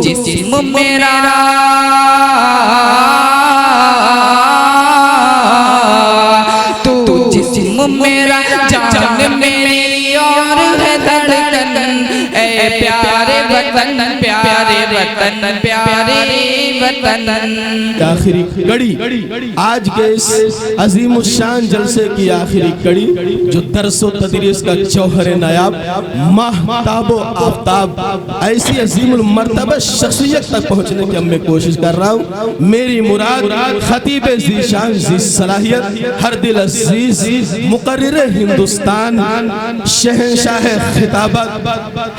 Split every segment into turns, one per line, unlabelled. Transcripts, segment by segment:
جسم میرا تو جسم میرا جان میری اور ہے دھڑکن اے پیارے وطن پیارے وطن پیارے وطن۔
آخری کڑی آج کے اس عظیم الشان جلسے کی آخری کڑی جو درس و تدریس کا جوہر نایاب ماہتاب و آفتاب ایسی عظیم المرتبہ شخصیت تک پہنچنے کی میں کوشش کر رہا ہوں۔ میری مراد خطیب ذیشان ذی صلاحیت ہر دل عزیز مقرر ہندوستان شہنشاہ خطابت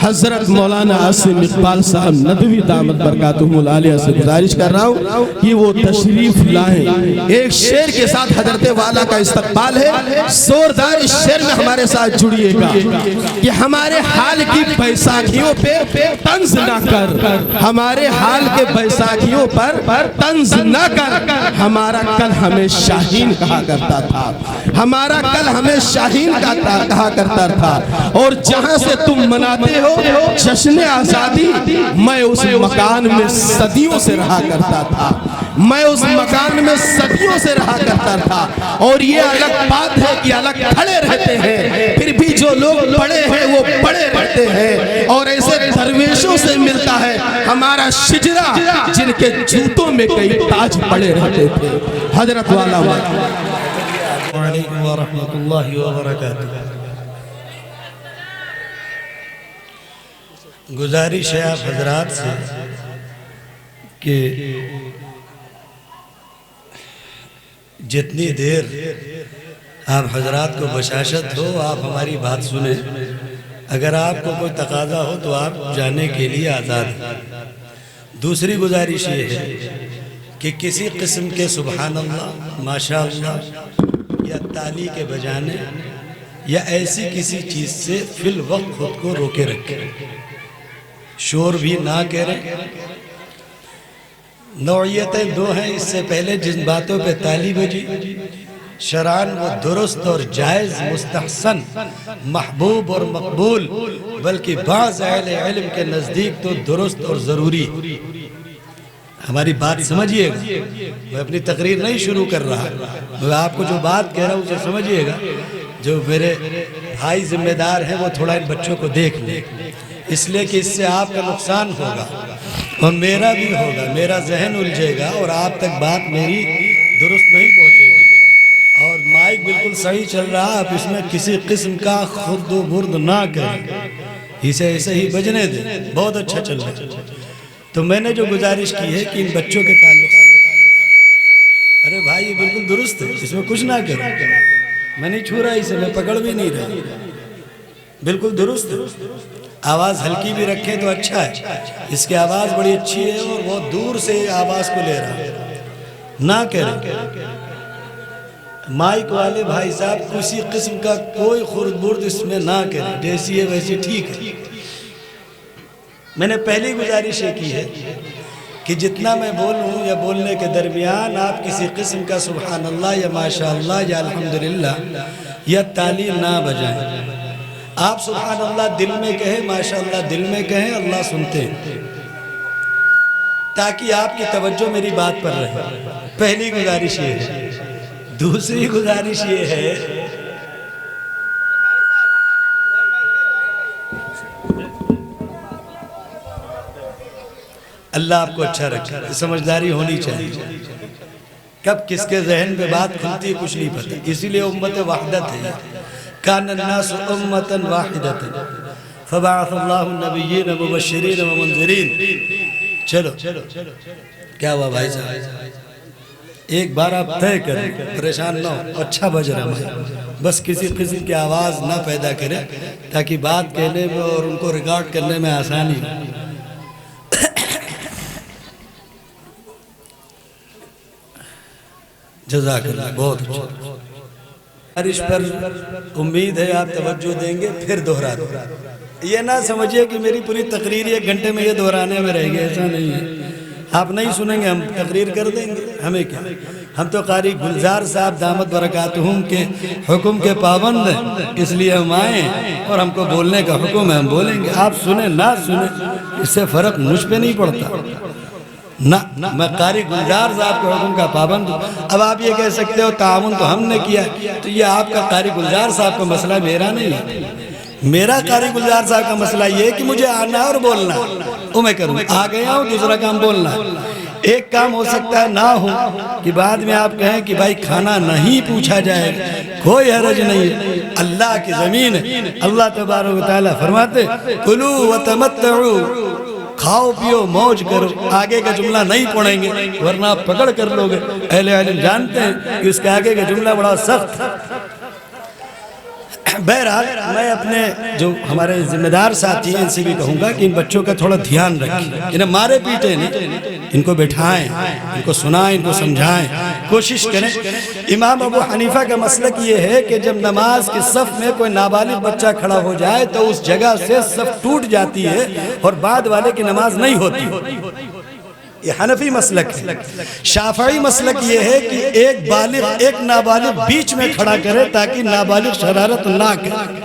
حضرت مولانا عاصم اقبال صاحب ندوی دامت برکاتہم العالیہ سے گزارش کر رہا ہوں کہ وہ تشریف لائیں۔ ایک شعر کے ساتھ حضرت والا کا استقبال ہے، زوردار اس شعر میں ہمارے ساتھ جڑیے گا کہ ہمارے حال کی بیساکھیوں پہ طنز نہ کر، ہمارے حال کے بیساکھیوں پر طنز نہ کر، ہمارا کل ہمیں شاہین کہا کرتا تھا، ہمارا کل ہمیں شاہین کہا کرتا تھا، اور جہاں سے تم مناتے ہو جشن آزادی میں اس مکان میں صدیوں سے رہا کرتا تھا، میں اس مکان میں صدیوں سے رہا کرتا تھا، اور یہ الگ بات ہے کہ الگ کھڑے رہتے ہیں، پھر بھی جو لوگ بڑے ہیں وہ بڑے رہتے ہیں، اور ایسے درویشوں سے ملتا ہے ہمارا شجرہ جن کے جوتوں میں کئی تاج پڑے رہتے تھے۔ حضرت والا
علیکم ورحمۃ اللہ وبرکاتہ۔ گزارش ہے آپ حضرات سے کہ جتنی دیر آپ حضرات کو بشاشت ہو آپ ہماری بات سنیں، اگر آپ کو کوئی تقاضا ہو تو آپ جانے کے لیے آزاد ہیں۔ دوسری گزارش یہ ہے کہ کسی قسم کے سبحان اللہ ماشاءاللہ یا تالی کے بجانے یا ایسی کسی چیز سے فی الوقت خود کو روکے رکھیں، شور بھی نہ کریں۔ نوعیتیں دو ہیں، اس سے پہلے جن باتوں پہ تالی بجی شرعاً وہ درست اور جائز مستحسن محبوب اور مقبول، بلکہ بعض اہل علم کے نزدیک تو درست اور ضروری۔ ہماری بات سمجھئے گا، میں اپنی تقریر نہیں شروع کر رہا، میں آپ کو جو بات کہہ رہا ہوں اسے سمجھئے گا۔ جو میرے بھائی ذمہ دار ہیں وہ تھوڑا ان بچوں کو دیکھ لیں، اس لیے کہ اس سے آپ کا نقصان ہوگا اور میرا بھی ہوگا، میرا ذہن الجھے گا اور آپ تک بات میری درست نہیں پہنچے گی۔ اور مائک بالکل صحیح چل رہا، آپ اس میں کسی قسم کا خود و برد نہ کریں، اسے ایسے ہی بجنے دیں، بہت اچھا چل رہا ہے۔ تو میں نے جو گزارش کی ہے کہ ان بچوں کے تعلق ارے بھائی یہ بالکل درست ہے، اس میں کچھ نہ کریں، میں نہیں چھو رہا اسے، میں پکڑ بھی نہیں رہا، بالکل درست ہے۔ آواز ہلکی بھی رکھیں تو اچھا ہے، اس کی آواز بڑی اچھی ہے اور بہت دور سے آواز کو لے رہا ہے، نہ کریں۔ مائک والے بھائی صاحب کسی قسم کا کوئی خرد برد اس میں نہ کریں، جیسی ہے ویسی ٹھیک ہے۔ میں نے پہلی گزارش یہ کی ہے کہ جتنا میں بولوں یا بولنے کے درمیان آپ کسی قسم کا سبحان اللہ یا ماشاءاللہ یا الحمدللہ یا تالی نہ بجائیں۔ آپ سبحان اللہ دل میں کہیں، ماشاءاللہ دل میں کہیں، اللہ سنتے ہیں، تاکہ آپ کی توجہ میری بات پر رہے۔ پہلی گزارش یہ ہے۔ دوسری گزارش یہ ہے اللہ آپ کو اچھا رکھے، سمجھداری ہونی چاہیے، کب کس کے ذہن پہ بات کھلتی ہے کچھ نہیں پتہ، اسی لیے امت وحدت ہے۔ کان الناس امتا واحدتا فبعث اللہ النبیین مبشرین ومنذرین۔ چلو کیا ہوا بھائی صاحب، ایک بار آپ طے کریں، پریشان نہ ہو، اچھا بج رہا ہے، بس کسی قسم کی آواز نہ پیدا کریں تاکہ بات کہنے میں اور ان کو ریکارڈ کرنے میں آسانی ہو۔ جزاک اللہ، بہت اچھا۔ بارش پر امید ہے آپ توجہ دیں گے، پھر دہرا دو، یہ نہ سمجھئے کہ میری پوری تقریر 1 گھنٹے میں یہ دہرانے میں رہ گئے، ایسا نہیں ہے۔ آپ نہیں سنیں گے ہم تقریر کر دیں گے، ہمیں کیا، ہم تو قاری گلزار صاحب دامت برکاتہم کے حکم کے پابند ہیں، اس لیے ہم آئے ہیں اور ہم کو بولنے کا حکم ہے، ہم بولیں گے، آپ سنیں نہ سنیں اس سے فرق مجھ پہ نہیں پڑتا، نہ میں قاری گلزار صاحب کے حکم کا پابند ہوں۔ اب آپ یہ کہہ سکتے ہو تعاون تو ہم نے کیا ہے، تو یہ آپ کا قاری گلزار صاحب کا مسئلہ، میرا نہیں ہے۔ میرا قاری گلزار صاحب کا مسئلہ یہ ہے کہ مجھے آنا اور بولنا، وہ میں کروں، آ گیا ہوں، دوسرا کام بولنا ہے۔ ایک کام ہو سکتا ہے نہ ہو کہ بعد میں آپ کہیں کہ بھائی کھانا نہیں پوچھا جائے، کوئی حرج نہیں ہے، اللہ کی زمین ہے، اللہ تبارک و تعالیٰ فرماتے کلوا وتمتعوا، کھاؤ پیو موج کرو، آگے کا جملہ نہیں پڑھیں گے ورنہ آپ پکڑ کر لوگے، اہل علم جانتے ہیں کہ اس کے آگے کا جملہ بڑا سخت ہے۔ بہرحال میں اپنے جو ہمارے ذمہ دار ساتھی ہیں ان سے بھی کہوں گا کہ ان بچوں کا تھوڑا دھیان رکھیں، انہیں مارے پیٹے نہیں، ان کو بٹھائیں، ان کو سنائیں، ان کو سمجھائیں، کوشش کریں۔ امام ابو حنیفہ کا مسلک یہ ہے کہ جب نماز کی صف میں کوئی نابالغ بچہ کھڑا ہو جائے تو اس جگہ سے صف ٹوٹ جاتی ہے اور بعد والے کی نماز نہیں ہوتی۔ یہ حنفی مسلک ہے۔ شافعی مسلک یہ ہے کہ ایک بالغ ایک نابالغ بیچ میں کھڑا کرے تاکہ نابالغ شرارت نہ کرے،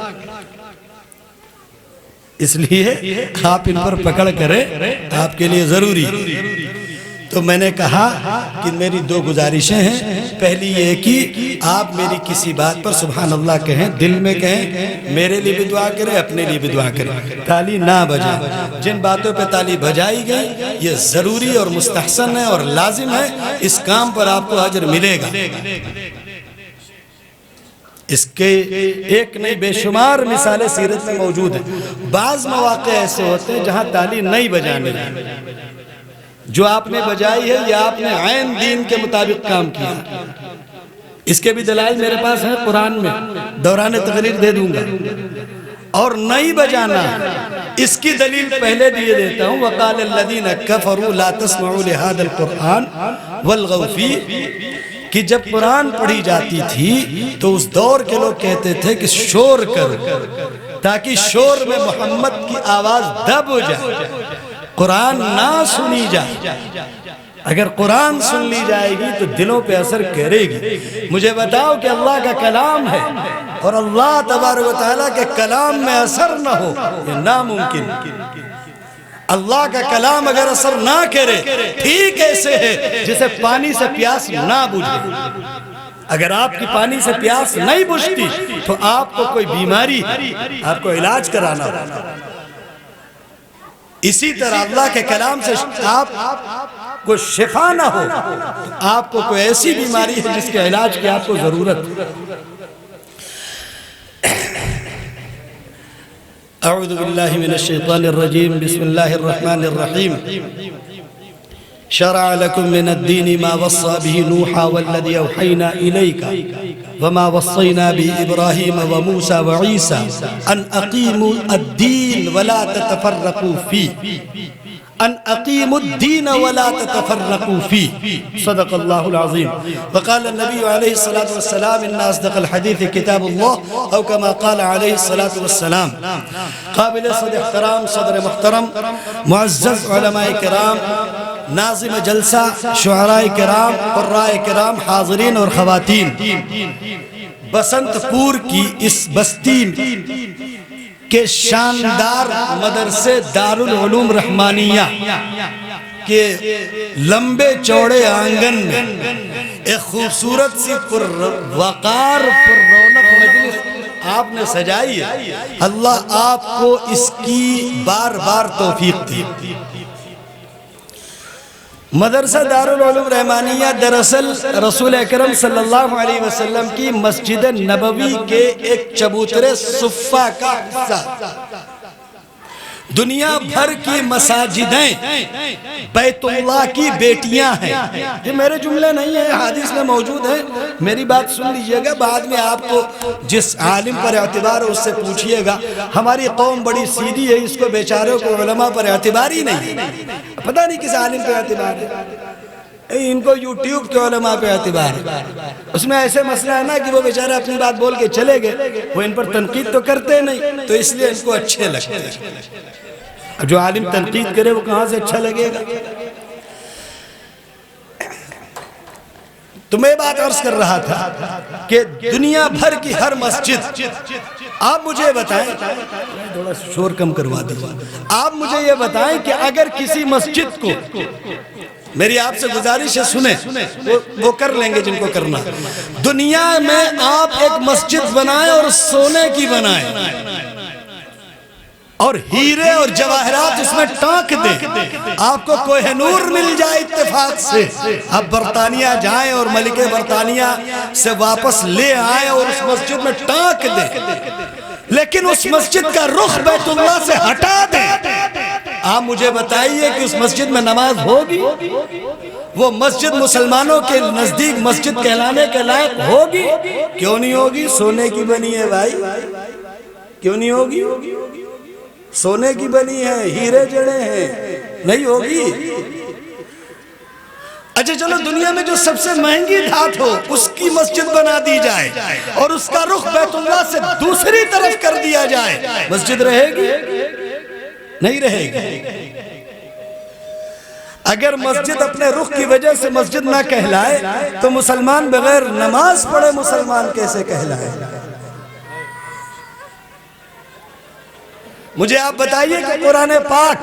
اس لیے آپ ان پر پکڑ کریں، آپ کے لیے ضروری ہے۔ تو میں نے کہا کہ میری دو گزارشیں ہیں، پہلی یہ کہ آپ میری کسی بات پر سبحان اللہ کہیں، دل میں کہیں، میرے لیے بھی دعا کریں، اپنے لیے بھی دعا کریں، تالی نہ بجائیں۔ جن باتوں پہ تالی بجائی گئی یہ ضروری اور مستحسن ہے اور لازم ہے، اس کام پر آپ کو اجر ملے گا۔ اس کے ایک نہیں بے شمار مثالیں سیرت میں موجود ہیں۔ بعض مواقع ایسے ہوتے ہیں جہاں تالی نہیں بجانے جو آپ نے بجائی ہے یا آپ نے عین دین کے مطابق کام کیا، اس کے بھی دلائل میرے پاس ہیں قرآن میں، دوران تقریر دے دوں گا۔ اور نہیں بجانا اس کی دلیل پہلے دیے دیتا ہوں، وَقَالَ الَّذِينَ كَفَرُوا لَا تَسْمَعُوا لِهَذَا الْقُرْآنِ وَالْغَوْا فِيهِ، کہ جب قرآن پڑھی جاتی تھی تو اس دور کے لوگ کہتے تھے کہ شور کرو تاکہ شور میں محمد کی آواز دب ہو جائے، قرآن نہ سنی جائے۔ اگر قرآن سن لی جائے گی تو دلوں پہ اثر کرے گی۔ مجھے بتاؤ کہ اللہ کا کلام ہے اور اللہ تبارک و تعالیٰ کے کلام میں اثر نہ ہو، یہ ناممکن۔ اللہ کا کلام اگر اثر نہ کرے، ٹھیک ایسے ہے جسے پانی سے پیاس نہ بجھے۔ اگر آپ کی پانی سے پیاس نہیں بجھتی تو آپ کو کوئی بیماری، آپ کو علاج کرانا ہوگا۔ اسی طرح اللہ کے کلام سے آپ کو شفا نہ ہو، آپ کو کوئی ایسی بیماری ہے جس کے علاج کی آپ کو ضرورت۔ اعوذ باللہ من الشیطان الرجیم، بسم اللہ الرحمن الرحیم۔ شرع لكم من الدين ما وصى به نوحا والذي أوحينا إليك وما وصينا به إبراهيم وموسى وعيسى أن أقيموا الدين ولا تتفرقوا فيه، أن أقيموا الدين ولا تتفرقوا فيه، صدق الله العظيم۔ وقال النبي عليه الصلاة والسلام إن أصدق الحديث كتاب الله، أو كما قال عليه الصلاة والسلام۔ قابل صدر احترام، صدر محترم، معزز علماء کرام، ناظم جلسہ، شعراء کرام، قراء کرام، حاضرین اور خواتین، بسنت پور کی اس بستی کے شاندار مدرسے دارالعلوم رحمانیہ کے لمبے چوڑے آنگن میں ایک خوبصورت سی پر وقار پر رونق مجلس آپ نے سجائی ہے۔ اللہ آپ کو اس کی بار بار توفیق دی۔ مدرسہ دارالعلوم رحمانیہ دراصل رسول اکرم صلی اللہ علیہ وسلم کی مسجد نبوی کے ایک چبوترے صفہ کا حصہ۔ دنیا بھر کی مساجدیں بیت اللہ کی بیٹیاں ہیں۔ یہ میرے جملے نہیں ہیں، حدیث میں موجود ہیں، میری بات سن لیجئے گا، بعد میں آپ کو جس عالم پر اعتبار ہے اس سے پوچھئے گا۔ ہماری قوم بڑی سیدھی ہے، اس کو بیچاروں کو علماء پر اعتبار ہی نہیں ہے، پتہ نہیں کس عالم پر اعتبار ہے، ان کو یوٹیوب کے علماء پہ اعتبار ہے۔ اس میں ایسے مسئلہ ہے نا کہ وہ بیچارے اپنی بات بول کے چلے گئے، وہ ان پر تنقید تو کرتے نہیں، تو اس لیے ان کو اچھے لگتے ہیں۔ جو عالم تنقید کرے وہ کہاں سے اچھا لگے گا؟ تو میں بات عرض کر رہا تھا کہ دنیا بھر کی ہر مسجد، آپ مجھے بتائیں، تھوڑا شور کم کروا دیں، آپ مجھے یہ بتائیں کہ اگر کسی مسجد کو، میری آپ سے گزارش ہے سنیں، وہ کر لیں گے جن کو کرنا، دنیا میں آپ ایک مسجد بنائیں اور سونے کی بنائیں اور ہیرے اور جواہرات اس میں ٹانک دیں، آپ کو کوہ نور مل جائے اتفاق سے، آپ برطانیہ جائیں اور ملک برطانیہ سے واپس لے آئیں اور اس مسجد میں ٹانک دیں، لیکن اس مسجد کا رخ بیت اللہ سے ہٹا دیں، آپ مجھے بتائیے کہ اس مسجد میں نماز ہوگی؟ وہ مسجد مسلمانوں کے نزدیک مسجد کہلانے کے لائق ہوگی؟ کیوں نہیں ہوگی؟ سونے کی بنی ہے بھائی، کیوں نہیں ہوگی؟ سونے کی بنی ہے، ہیرے جڑے ہیں، نہیں ہوگی۔ اچھا چلو، دنیا میں جو سب سے مہنگی دھات ہو اس کی مسجد بنا دی جائے اور اس کا رخ بیت اللہ سے دوسری طرف کر دیا جائے، مسجد رہے گی؟ نہیں رہے گی۔ اگر مسجد اپنے رخ کی وجہ سے مسجد نہ کہلائے تو مسلمان بغیر نماز پڑھے مسلمان کیسے کہلائے؟ مجھے آپ بتائیے کہ قرآن پاک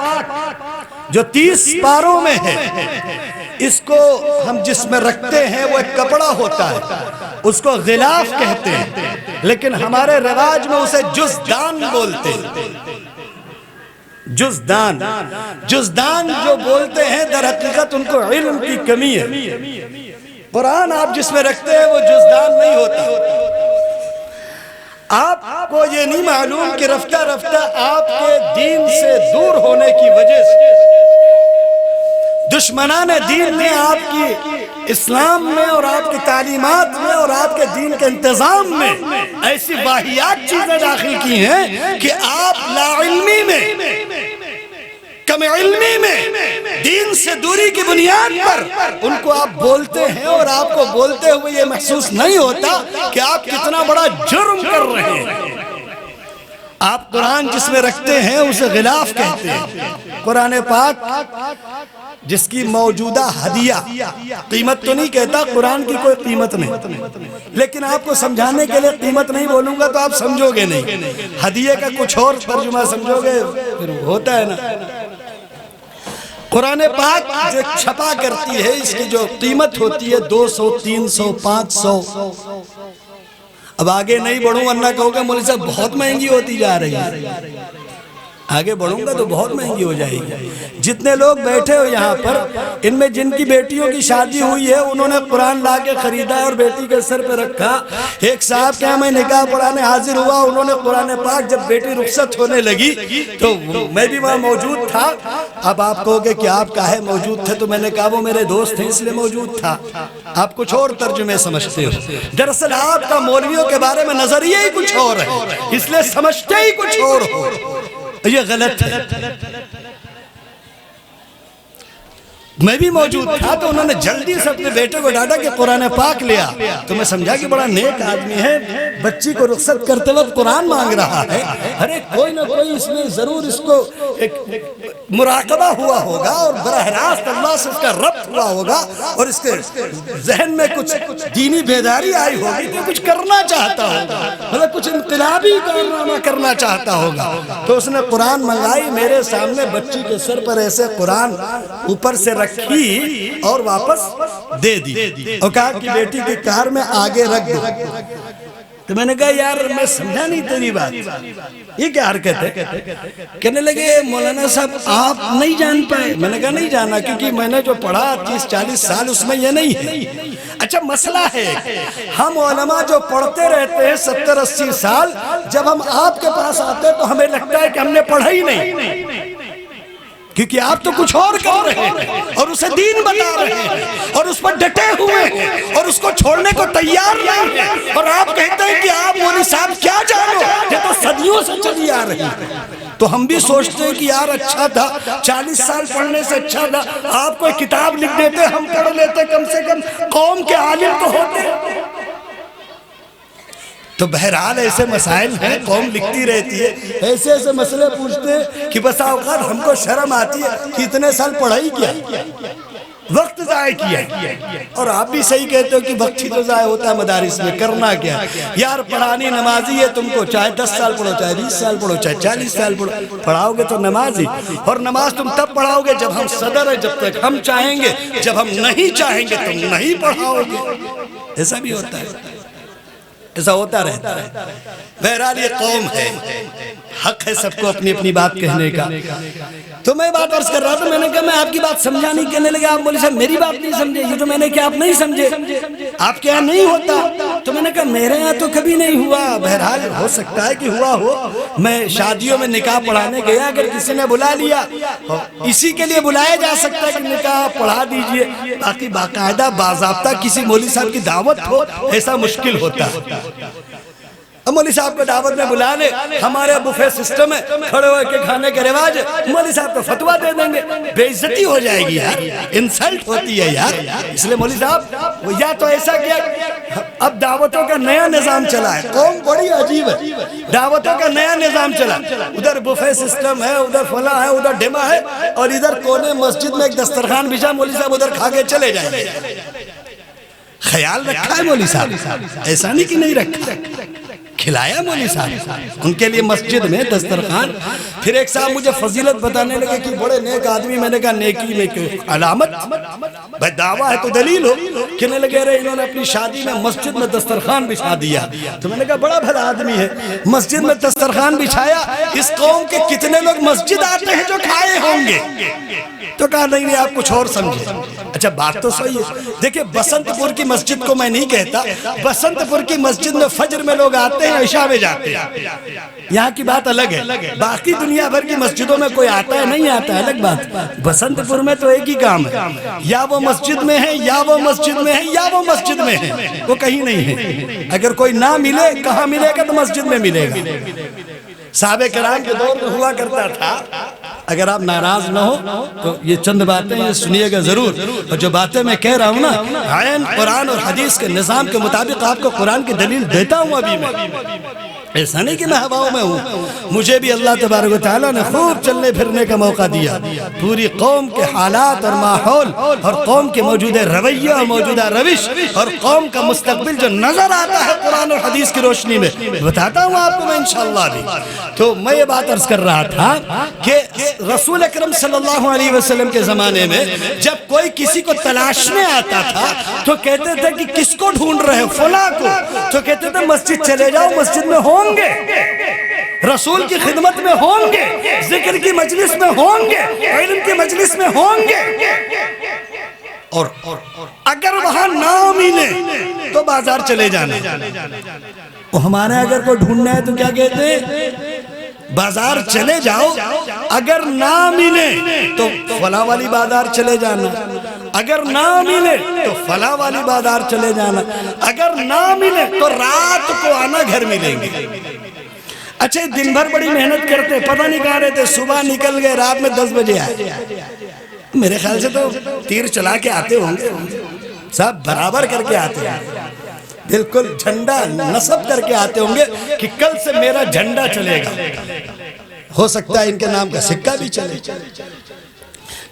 جو 30 پاروں میں ہے، اس کو ہم جس میں رکھتے ہیں وہ ایک کپڑا ہوتا ہے، اس کو غلاف کہتے ہیں، لیکن ہمارے رواج میں اسے جزدان بولتے ہیں۔ جزدان جو بولتے ہیں، در حقیقت ان کو علم کی کمی ہے۔ قرآن آپ جس میں رکھتے ہیں وہ جزدان نہیں ہوتا۔ آپ کو یہ نہیں معلوم کہ رفتہ رفتہ آپ کے دین سے دور ہونے کی وجہ سے دشمنان دین نے آپ کی اسلام میں اور آپ کی تعلیمات میں اور آپ کے دین کے انتظام میں ایسی واہیات چیزیں داخل کی ہیں کہ آپ لا علمی میں، کم علمی میں، دین سے دوری کی بنیاد پر ان کو آپ بولتے ہیں، اور آپ کو بولتے ہوئے یہ محسوس نہیں ہوتا کہ آپ کتنا بڑا جرم کر رہے ہیں۔ آپ قرآن جس میں رکھتے ہیں اسے غلاف کہتے ہیں۔ قرآن پاک جس کی موجودہ ہدیہ، قیمت تو نہیں کہتا، قرآن کی کوئی قیمت نہیں، لیکن آپ کو سمجھانے کے لئے قیمت نہیں بولوں گا تو آپ سمجھو گے نہیں، ہدیہ کا کچھ اور ترجمہ سمجھو گے، پھر ہوتا ہے نا۔ قرآن پاک جو چھپا کرتی ہے، اس کی جو قیمت ہوتی ہے 200، 300، 500۔ اب آگے نہیں بڑھوں ورنہ کہو گے مولوی صاحب بہت مہنگی ہوتی جا رہی ہے، آگے بڑھوں گا تو بہت مہنگی ہو جائے گی۔ جتنے لوگ بیٹھے ہو یہاں پر، ان میں جن کی بیٹیوں کی شادی ہوئی ہے انہوں نے قرآن لا کے خریدا اور بیٹی کے سر پہ رکھا۔ ایک صاحب کیا میں نکاح پڑھانے حاضر ہوا، انہوں نے قرآن پاک، جب بیٹی رخصت ہونے لگی تو میں بھی وہاں موجود تھا۔ اب آپ کہو گے کہ آپ کاہے موجود تھے؟ تو میں نے کہا وہ میرے دوست ہیں اس لیے موجود تھا۔ آپ کچھ اور ترجمے سمجھتے ہو، دراصل آپ کا مولویوں کے بارے میں نظریہ ہی کچھ اور ہے، اس لیے سمجھتے ہی کچھ اور ہو، یہ غلط ہے۔ میں بھی موجود تھا تو انہوں نے جلدی سے اپنے بیٹے کو ڈانٹا کہ قرآن پاک لیا، تو میں سمجھا کہ بڑا نیک آدمی ہے، بچی کو رخصت کرتے وقت قرآن مانگ رہا ہے، ارے کوئی نہ کوئی اس میں ضرور اس کو ایک مراقبہ ہوا ہوگا اور براہ راست اللہ سے اس کا ربط ہوا ہوگا اور اس کے ذہن میں کچھ دینی بیداری آئی ہوگی کہ کچھ کرنا چاہتا ہوگا، مطلب کچھ انقلابی کارنامہ کرنا چاہتا ہوگا۔ تو اس نے قرآن منگائی، میرے سامنے بچی کے سر پر ایسے قرآن اوپر سے رکھی اور واپس دے دی اور کہا کہ بیٹی کی کار میں آگے رکھ دو۔ تو میں نے کہا یار میں سمجھا نہیں تیری بات، یہ کیا حرکت ہے؟ کہنے لگے مولانا صاحب آپ نہیں جان پائے۔ میں نے کہا نہیں جانا، کیونکہ میں نے جو پڑھا 30-40 سال اس میں یہ نہیں ہے۔ اچھا مسئلہ ہے، ہم علماء جو پڑھتے رہتے ہیں 70-80 سال، جب ہم آپ کے پاس آتے ہیں تو ہمیں لگتا ہے کہ ہم نے پڑھا ہی نہیں، کیونکہ آپ تو کچھ اور کر رہے ہیں اور اسے دین بتا رہے ہیں اور اس پر ڈٹے ہوئے ہیں اور اس کو چھوڑنے کو تیار نہیں ہیں، اور آپ کہتے ہیں کہ آپ مولوی صاحب کیا جانو، یہ تو صدیوں سے چلی آ رہی ہے۔ تو ہم بھی سوچتے ہیں کہ یار اچھا تھا، 40 سال پڑھنے سے اچھا تھا آپ کوئی کتاب لکھ دیتے، ہم پڑھ لیتے، کم سے کم قوم کے عالم تو ہوتے۔ تو بہرحال ایسے مسائل ہیں، قوم لکھتی رہتی ہے، ایسے ایسے مسئلے پوچھتے ہیں کہ بس اوقات ہم کو شرم آتی ہے کہ اتنے سال پڑھائی کیا۔ وقت ضائع کیا ہے۔ اور آپ بھی صحیح کہتے ہو کہ وقت ہی تو ضائع ہوتا ہے مدارس میں، کرنا کیا یار؟ پڑھانی نمازی ہے تم کو، چاہے 10 سال پڑھو، چاہے 20 سال پڑھو، چاہے 40 سال پڑھو، پڑھاؤ گے تو نماز ہی۔ اور نماز تم تب پڑھاؤ گے جب ہم صدر ہیں، جب تک ہم چاہیں گے، جب ہم نہیں چاہیں گے تم نہیں پڑھاؤ گے۔ ایسا بھی ہوتا ہے، ایسا ہوتا رہتا ہے۔ بہرحال یہ قوم ہے، حق ہے سب کو اپنی اپنی بات کہنے کا۔ تو میں بات عرض کر رہا تھا، میں نے کہا میں آپ کی بات سمجھا نہیں، کہنے لگے آپ مولوی صاحب میری بات نہیں سمجھے، یہ تو میں نے کہا آپ نہیں سمجھے، آپ کے یہاں نہیں ہوتا۔ تو میں نے کہا میرے یہاں تو کبھی نہیں ہوا، بہرحال ہو سکتا ہے کہ ہوا ہو۔ میں شادیوں میں نکاح پڑھانے گیا، اگر کسی نے بلا لیا، اسی کے لیے بلایا جا سکتا ہے کہ نکاح پڑھا دیجئے، باقی باقاعدہ باضابطہ کسی مولوی صاحب کی دعوت ہو، ایسا مشکل ہوتا ہے۔ اب مولوی صاحب کو دعوت میں بلا لے، ہمارے بوفے سسٹم ہے، کھڑے ہوئے کے کھانے کے رواج ہے، مولوی صاحب کو فتویٰ دے دیں گے، بے عزتی ہو جائے گی یار، انسلٹ ہوتی ہے یار۔ اس لیے مولوی صاحب وہ یا تو ایسا کیا، اب دعوتوں کا نیا نظام چلا ہے، قوم بڑی عجیب ہے، دعوتوں کا نیا نظام چلا، ادھر بوفے سسٹم ہے، ادھر فلاں ہے، ادھر ڈیما ہے، اور ادھر کونے مسجد میں ایک دسترخوان بچھا، مولوی صاحب ادھر کھا کے چلے جائیں گے۔ خیال رکھا ہے مولوی صاحب، ایسا نہیں کہ نہیں رکھا، کھلایا مولوی صاحب ان کے لیے مسجد میں دسترخوان۔ پھر ایک صاحب مجھے فضیلت بتانے لگے کہ بڑے نیک آدمی، میں نے کہا نیکی میں کوئی علامت، بھائی دعویٰ ہے تو دلیل ہو۔ کہنے لگے رہے انہوں نے اپنی شادی میں مسجد میں دسترخوان بچھا دیا، تو میں نے کہا بڑا بھلا آدمی ہے، مسجد میں دسترخوان بچھایا، اس قوم کے کتنے لوگ مسجد آتے ہیں جو کھائے ہوں گے؟ تو کہا نہیں آپ کچھ اور سمجھے۔ اچھا بات تو صحیح ہے، دیکھیں بسنت پور کی مسجد کو میں نہیں کہتا، بسنت پور کی مسجد میں فجر میں لوگ آتے ہیں، عشاء میں جاتے ہیں، یہاں کی بات الگ ہے۔ باقی دنیا بھر کی مسجدوں میں کوئی آتا ہے نہیں آتا ہے الگ بات، بسنت پور میں تو ایک ہی کام ہے، یا وہ مسجد میں ہے یا وہ مسجد میں ہے یا وہ مسجد میں ہے، وہ کہیں نہیں ہے۔ اگر کوئی نہ ملے، کہاں ملے گا؟ تو مسجد میں ملے گا۔ صحابہ کرام کے دور میں ہوا کرتا تھا، اگر آپ ناراض نہ ہو تو یہ چند باتیں یہ سنیے گا ضرور، اور جو باتیں میں کہہ رہا ہوں نا عین قرآن اور حدیث کے نظام کے مطابق آپ کو قرآن کی دلیل دیتا ہوں ابھی میں، ایسا نہیں کہ میں ہواؤں میں ہوں، مجھے بھی اللہ تبارک و تعالیٰ نے خوب چلنے پھرنے کا موقع دیا، پوری قوم کے حالات اور ماحول اور قوم کے موجودہ رویہ اور موجودہ روش اور قوم کا مستقبل جو نظر آتا ہے قرآن اور حدیث کی روشنی میں بتاتا ہوں آپ کو میں انشاءاللہ بھی۔ تو میں یہ بات عرض کر رہا تھا کہ رسول اکرم صلی اللہ علیہ وسلم کے زمانے میں جب کوئی کسی کو تلاشنے آتا تھا تو کہتے تھے کہ کس کو ڈھونڈ رہے فلاں کو، تو کہتے تھے مسجد چلے جاؤ، مسجد میں ہوں گے، رسول کی خدمت میں ہوں گے، ذکر کی مجلس میں ہوں گے، علم کی مجلس میں ہوں گے، اور اگر وہاں نہ ملے تو بازار چلے جانا۔ وہ ہمارے اگر کوئی ڈھونڈنا ہے تو کیا کہتے ہیں؟ بازار چلے جاؤ، اگر نہ ملے تو فلاں والی بازار چلے جانا، اگر نہ ملے تو فلاں والی بازار چلے جانا، اگر نہ ملے تو رات کو آنا، گھر ملیں گے۔ اچھا دن بھر بڑی محنت کرتے، پتہ نہیں کہاں رہتے، صبح نکل گئے رات میں 10 بجے آئے، میرے خیال سے تو تیر چلا کے آتے ہوں گے، سب برابر کر کے آتے ہیں، بالکل جھنڈا نصب کر کے آتے ہوں گے کہ کل سے میرا جھنڈا چلے گا، ہو سکتا ہے ان کے نام کا سکہ بھی چلے۔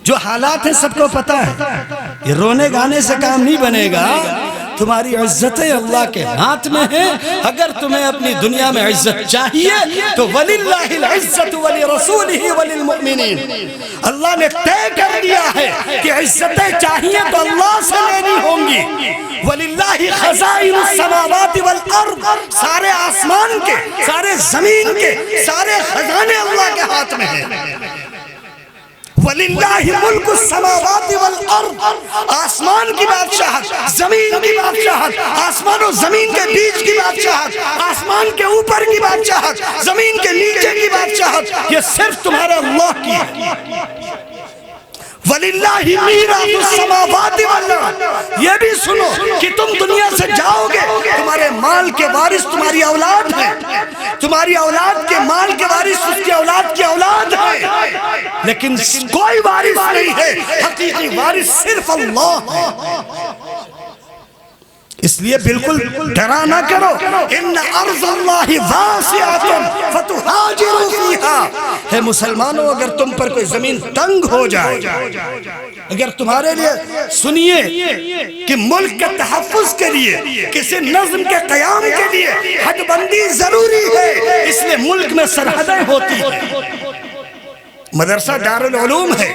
جو حالات ہیں سب کو پتا ہے، یہ رونے گانے سے کام نہیں بنے گا، تمہاری عزتیں اللہ کے ہاتھ میں ہیں۔ اگر تمہیں اپنی دنیا میں عزت چاہیے تو وَلِلَّهِ الْعِزَّةُ وَلِرَسُولِهِ وَلِلْمُؤْمِنِينَ، اللہ نے طے کر دیا ہے کہ عزتیں چاہیے تو اللہ سے لینی ہوں گی۔ وَلِلَّهِ خَزَائِنُ السَّمَاوَاتِ وَالْأَرْضِ، سارے آسمان کے، سارے زمین کے، سارے خزانے اللہ کے ہاتھ میں ہیں۔ وَلِلَّهِ مُلْكُ السَّمَاوَاتِ وَالْأَرْضِ، آسمان کی بادشاہت، زمین کی بادشاہت، آسمان و زمین کے بیچ کی بادشاہت، آسمان کے اوپر کی بادشاہت، زمین کے نیچے کی بادشاہت، یہ صرف تمہارے اللہ کی ہے۔ وَلِلَّهِ مِيرَاثُ السَّمَاوَاتِ وَالْأَرْضِ، یہ بھی سنو کہ تم دنیا سے جاؤ گے، تمہارے مال کے وارث تمہاری اولاد ہے، تمہاری اولاد کے مال کے وارث اس کی اولاد کی اولاد ہے، لیکن کوئی وارث نہیں ہے، حقیقی وارث صرف اللہ ہے۔ اس لیے بالکل ڈرا نہ کرو، ان ارض اللہ واسعۃ فتہاجروا فیہا۔ ہے مسلمانوں، اگر تم پر کوئی زمین تنگ ہو جائے، اگر تمہارے لیے سنیے کہ ملک کے تحفظ کے لیے، کسی نظم کے قیام کے لیے حد بندی ضروری ہے، اس لیے ملک میں سرحدیں ہوتی ہیں۔ مدرسہ دارالعلوم ہے،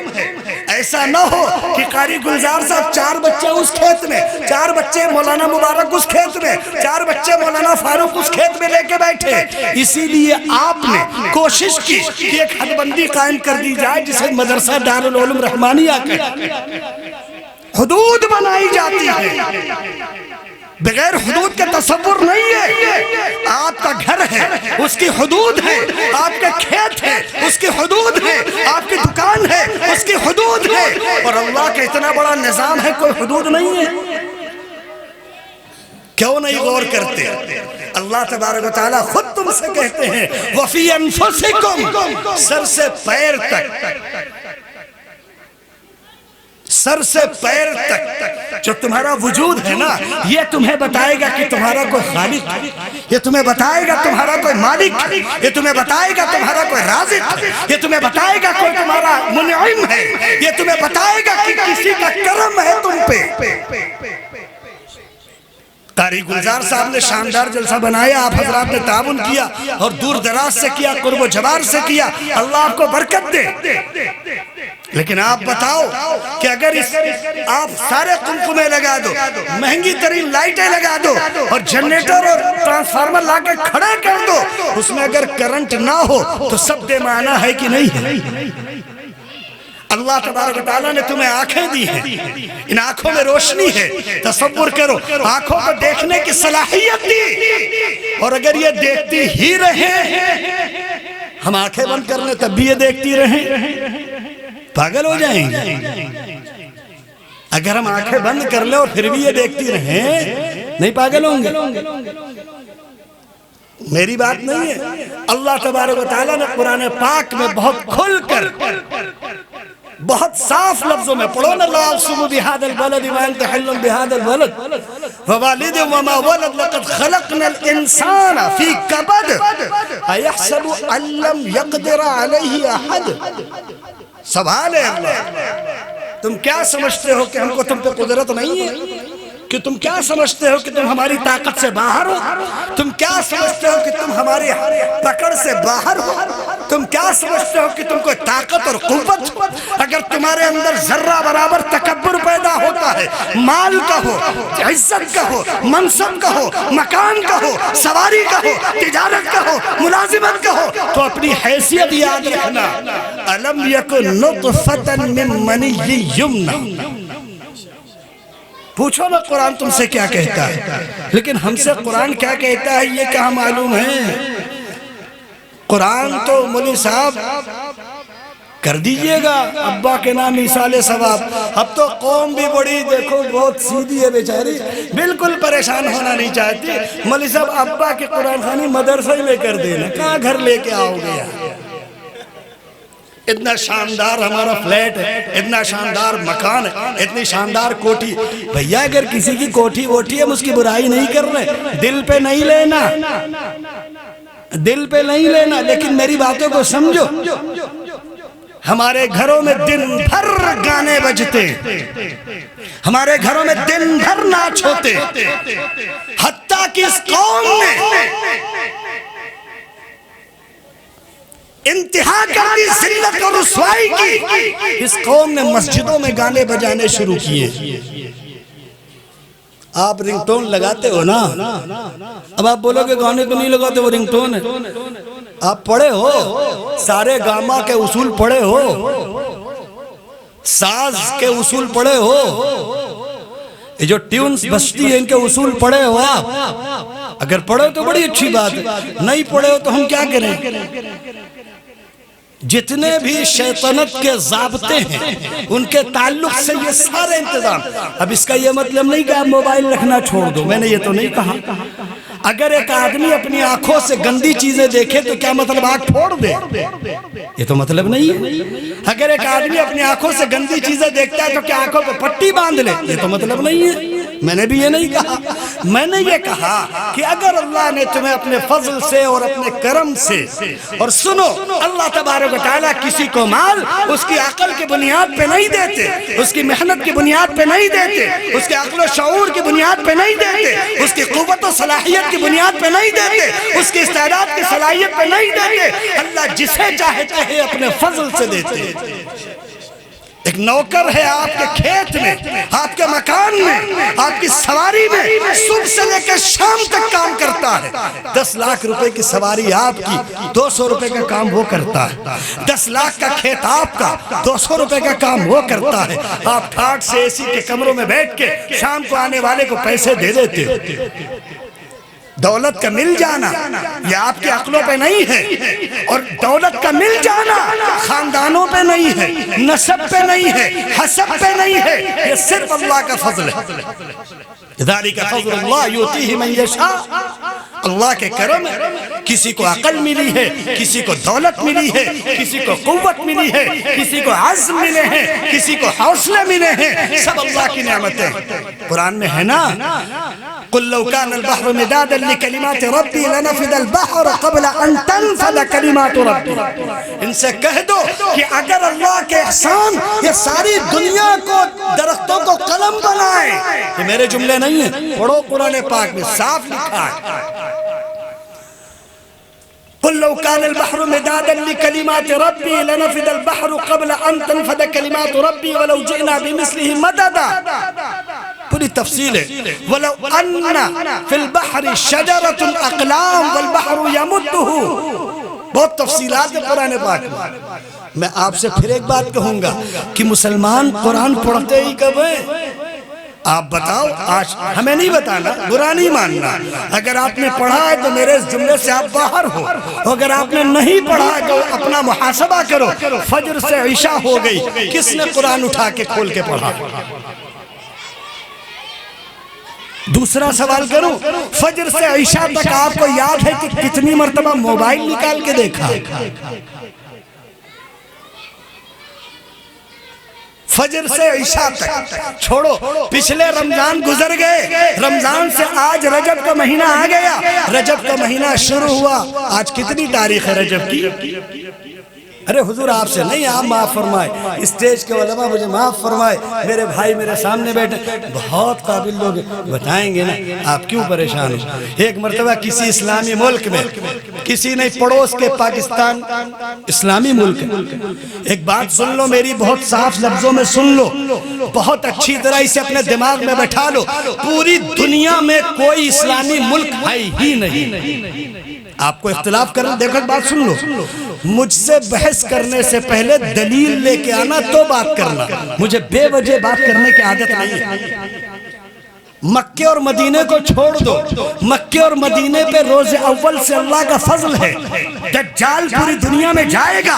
ایسا نہ ہو کہ قاری گلزار صاحب 4 بچے اس کھیت میں، 4 بچے مولانا مبارک اس کھیت میں، 4 بچے مولانا فاروق اس کھیت میں لے کے بیٹھے۔ اسی لیے آپ نے کوشش کی کہ ایک حد بندی قائم کر دی جائے جسے مدرسہ دارالعلوم رحمانیہ کہتے ہیں۔ حدود بنائی جاتی ہے، بغیر حدود کے تصور نہیں ہے۔ آپ کا گھر ہے، اس کی حدود ہے، آپ کا کھیت ہے، اس کی حدود ہے، آپ کی دکان ہے، اس کی حدود ہے، اور اللہ کا اتنا بڑا نظام ہے، کوئی حدود نہیں ہے۔ کیوں نہیں غور کرتے؟ اللہ تبارک و تعالیٰ خود تم سے کہتے ہیں وَفِي أَنفُسِكُمْ، سر سے پیر تک، سر سے پیر تک جو تمہارا وجود ہے نا، یہ تمہیں بتائے گا کہ تمہارا کوئی خالق ہے، یہ تمہیں بتائے گا تمہارا کوئی مالک ہے، یہ تمہیں بتائے گا تمہارا کوئی رازق ہے، یہ تمہیں بتائے گا کوئی تمہارا منعم ہے، یہ تمہیں بتائے گا کہ کسی کا کرم ہے تم پہ۔ قاری گلزار صاحب نے شاندار جلسہ بنایا، آپ حضرات نے تعاون کیا اور دور دراز سے کیا، قرب و جوار سے کیا، اللہ آپ کو برکت دے۔ لیکن آپ بتاؤ کہ اگر آپ سارے قمقمے لگا دو، مہنگی ترین لائٹیں لگا دو اور جنریٹر اور ٹرانسفارمر لا کے کھڑے کر دو، اس میں اگر کرنٹ نہ ہو تو سب بے معنی ہے کہ نہیں ہے؟ اللہ تبارک و تعالیٰ نے تمہیں آنکھیں دی ہیں، ان آنکھوں میں روشنی ہے، تصور کرو آنکھوں کو دیکھنے کی صلاحیت دی، اور اگر یہ دیکھتی ہی رہیں، ہم آنکھیں بند کر لیں تب بھی یہ دیکھتی رہیں، پاگل ہو جائیں گے۔ اگر ہم آنکھیں بند کر لیں اور پھر بھی یہ دیکھتی رہیں، نہیں پاگل ہوں گے؟ میری بات نہیں ہے، اللہ تبارک و تعالیٰ نے قرآن پاک میں بہت کھل کر، بہت صاف لفظوں میں پڑھو نا، لا اقسم بہذا البلد وانت حل بہذا البلد ووالد وما ولد لقد خلقنا الانسان فی کبد ایحسب ان لم یقدر علیہ احد۔ سبحان اللہ، تم کیا سمجھتے ہو کہ ہم کو تم پہ قدرت نہیں ہے؟ کہ تم کیا سمجھتے ہو کہ تم ہماری طاقت سے باہر ہو؟ تم کیا سمجھتے ہو کہ تم ہماری پکڑ سے باہر ہو؟ تم کیا سمجھتے ہو کہ تم کوئی طاقت اور قوت ہو؟ اگر تمہارے اندر ذرہ برابر تکبر پیدا ہوتا ہے، مال کا ہو، عزت کا ہو، منصب کا ہو، مکان کا ہو، سواری کا ہو، تجارت کا ہو، ملازمت کا ہو، تو اپنی حیثیت یاد رکھنا، الم یکن نطفۃ من منی یمنی۔ پوچھو نا قرآن تم سے کیا کہتا ہے، لیکن ہم سے قرآن کیا کہتا ہے یہ کہاں معلوم ہے؟ قرآن تو مولی صاحب کر دیجئے گا ابا کے نام ایصال ثواب۔ اب تو قوم بھی بڑی دیکھو بہت سیدھی ہے بیچاری، بالکل پریشان ہونا نہیں چاہتی۔ مولی صاحب ابا کے قرآن خوانی مدرسہ میں کر دینا، کہاں گھر لے کے آؤ گے یار؟ اتنا شاندار ہمارا فلیٹ ہے، اتنا شاندار مکان ہے، اتنی شاندار کوٹھی۔ بھئیہ اگر کسی کی کوٹھی ووٹھی ہے ہم اس کی برائی نہیں کر رہے، دل پہ نہیں لینا، دل پہ نہیں لینا، لیکن میری باتوں کو سمجھو۔ ہمارے گھروں میں دن بھر گانے بجتے، ہمارے گھروں میں دن بھر ناچ ہوتے، حتیٰ کہ اس قوم نے انتہا کر دی ذلت اور رسوائی کی، اس قوم نے مسجدوں میں گانے بجانے شروع کیے۔ آپ رنگ ٹون لگاتے ہو نا، اب آپ بولو کہ گانے تو نہیں لگاتے، وہ رنگ ٹون ہے۔ آپ پڑھے ہو سارے گاما کے اصول، پڑھے ہو ساز کے اصول، پڑھے ہو یہ جو ٹیونز بجتی ہیں ان کے اصول، پڑھے ہو آپ؟ اگر پڑھے تو بڑی اچھی بات ہے، نہیں پڑھے ہو تو ہم کیا کریں؟ جتنے بھی شیطنت کے ضابطے ہیں ان کے تعلق سے یہ سارے انتظام۔ اب اس کا یہ مطلب نہیں کہ آپ موبائل رکھنا چھوڑ دو، میں نے یہ تو نہیں کہا۔ اگر ایک آدمی اپنی آنکھوں سے گندی چیزیں دیکھے تو کیا مطلب آنکھ پھوڑ دے؟ یہ تو مطلب نہیں ہے۔ اگر ایک آدمی اپنی آنکھوں سے گندی چیزیں دیکھتا ہے تو کیا آنکھوں پہ پٹی باندھ لے؟ یہ تو مطلب نہیں ہے۔ میں نے بھی یہ نہیں کہا، میں نے یہ کہا کہ اگر اللہ نے تمہیں اپنے فضل سے اور اپنے کرم سے، اور سنو اللہ تبارک و تعالیٰ کسی کو مال اس کی عقل کی بنیاد پہ نہیں دیتے، اس کی محنت کی بنیاد پہ نہیں دیتے، اس کے عقل و شعور کی بنیاد پہ نہیں دیتے، اس کی قوت و صلاحیت کی بنیاد پہ نہیں دیتے، اس کی استعداد کی صلاحیت پہ نہیں دیتے۔ اللہ جسے چاہتے ہیں اپنے فضل سے دیتے۔ ایک نوکر ہے آپ کے کھیت میں، آپ کے مکان میں، آپ کی سواری میں، صبح سے لے کر شام تک کام کرتا ہے۔ 10 لاکھ روپے کی سواری آپ کی، 200 روپے کا کام وہ کرتا ہے۔ 10 لاکھ کا کھیت آپ کا، 200 روپے کا کام وہ کرتا ہے۔ آپ ٹھاٹ سے AC کے کمروں میں بیٹھ کے شام کو آنے والے کو پیسے دے دیتے۔ دولت کا مل جانا یہ آپ کے عقلوں پہ نہیں ہے، اور دولت کا مل جانا خاندانوں پہ نہیں ہے، نسب پہ نہیں ہے، حسب پہ نہیں ہے، یہ صرف اللہ کا فضل ہے۔ ذالک فضل اللہ یؤتیہ من یشاء۔ اللہ کے کرم ہے، کسی کو عقل ملی ہے، کسی کو دولت ملی ہے، کسی کو قوت ملی ہے، کسی کو عزم ملے ہیں، کسی کو حوصلے ملے ہیں، سب اللہ کی نعمتیں۔ قرآن میں ہے نا، قل لو كان البحر مدادا لكلمات ربي لنفد البحر قبل ان تنفد كلمات ربي۔ ان سے کہہ دو کہ اگر اللہ کے احسان یہ ساری دنیا کو درختوں کو قلم بنائے، یہ میرے جملے نہیں ہیں، پڑھو قرآن پاک میں صاف لکھا ہے۔ قل لو كان البحر مدادا لكلمات ربي لنفد البحر قبل ان تنفد كلمات ربي ولو جئنا بمثله مددا۔ پوری تفصیل ہے، وَلَوْ أَنَّ فِي الْبَحْرِ شَجَرَةٌ أَقْلَامٌ وَالْبَحْرُ يَمُدُّهُ۔ بہت تفصیلات ہے قرآن پاک میں۔ میں آپ سے پھر ایک بات کہوں گا کہ مسلمان قرآن پڑھتے ہی کب ہیں؟ آپ بتاؤ، آج ہمیں نہیں بتانا، برا نہیں ماننا۔ اگر آپ نے پڑھا ہے تو میرے اس جملے سے آپ باہر ہو، اگر آپ نے نہیں پڑھا ہے تو اپنا محاسبہ کرو۔ فجر سے عشاء ہو گئی، کس نے قرآن اٹھا کے کھول کے پڑھا؟ دوسرا سوال کروں، فجر سے عشاء تک آپ کو یاد ہے کہ کتنی مرتبہ موبائل نکال کے دیکھا؟ فجر سے عشاء تک چھوڑو، پچھلے رمضان گزر گئے، رمضان سے آج رجب کا مہینہ آ گیا، رجب کا مہینہ شروع ہوا، آج کتنی تاریخ ہے رجب کی؟ ارے حضور آپ سے نہیں، آپ معاف فرمائے، اسٹیج کے علماء مجھے معاف فرمائے، میرے بھائی میرے سامنے بیٹھے، بہت قابل لوگ بتائیں گے نا، آپ کیوں پریشان ہو؟ ایک مرتبہ کسی اسلامی ملک میں، کسی نہیں پڑوس کے پاکستان اسلامی ملک ہے، ایک بات سن لو میری، بہت صاف لفظوں میں سن لو، بہت اچھی طرح اسے اپنے دماغ میں بٹھا لو، پوری دنیا میں کوئی اسلامی ملک ہے ہی نہیں۔ آپ کو اختلاف کرنا، دیکھو بات سن لو، مجھ سے بحث کرنے سے پہلے دلیل لے کے آنا تو بات کرنا، مجھے بے وجہ بات کرنے کی عادت نہیں ہے۔ مکے اور مدینے کو چھوڑ دو، مکے اور مدینے پہ روز اول سے اللہ کا فضل ہے، دجال پوری دنیا میں جائے گا،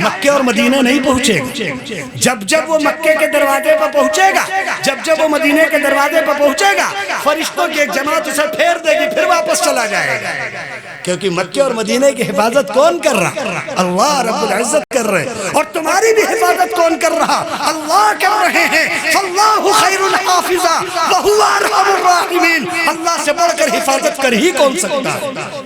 مکے اور مدینے نہیں پہنچے گا۔ جب جب وہ مکے کے دروازے پر پہنچے گا، جب جب وہ مدینے کے دروازے پر پہنچے گا، فرشتوں کی ایک جماعت اسے پھیر دے گی، پھر واپس چلا جائے گا، کیونکہ مکے اور مدینے کی حفاظت کون کر رہا؟ اللہ رب العزت کر رہے، اور تمہاری بھی حفاظت کون کر رہا؟ اللہ کر رہے ہیں۔ فاللہ خیر الحافظ وہو ارحم الراحمین، اللہ سے بڑھ کر حفاظت کر ہی کون سکتا ہے؟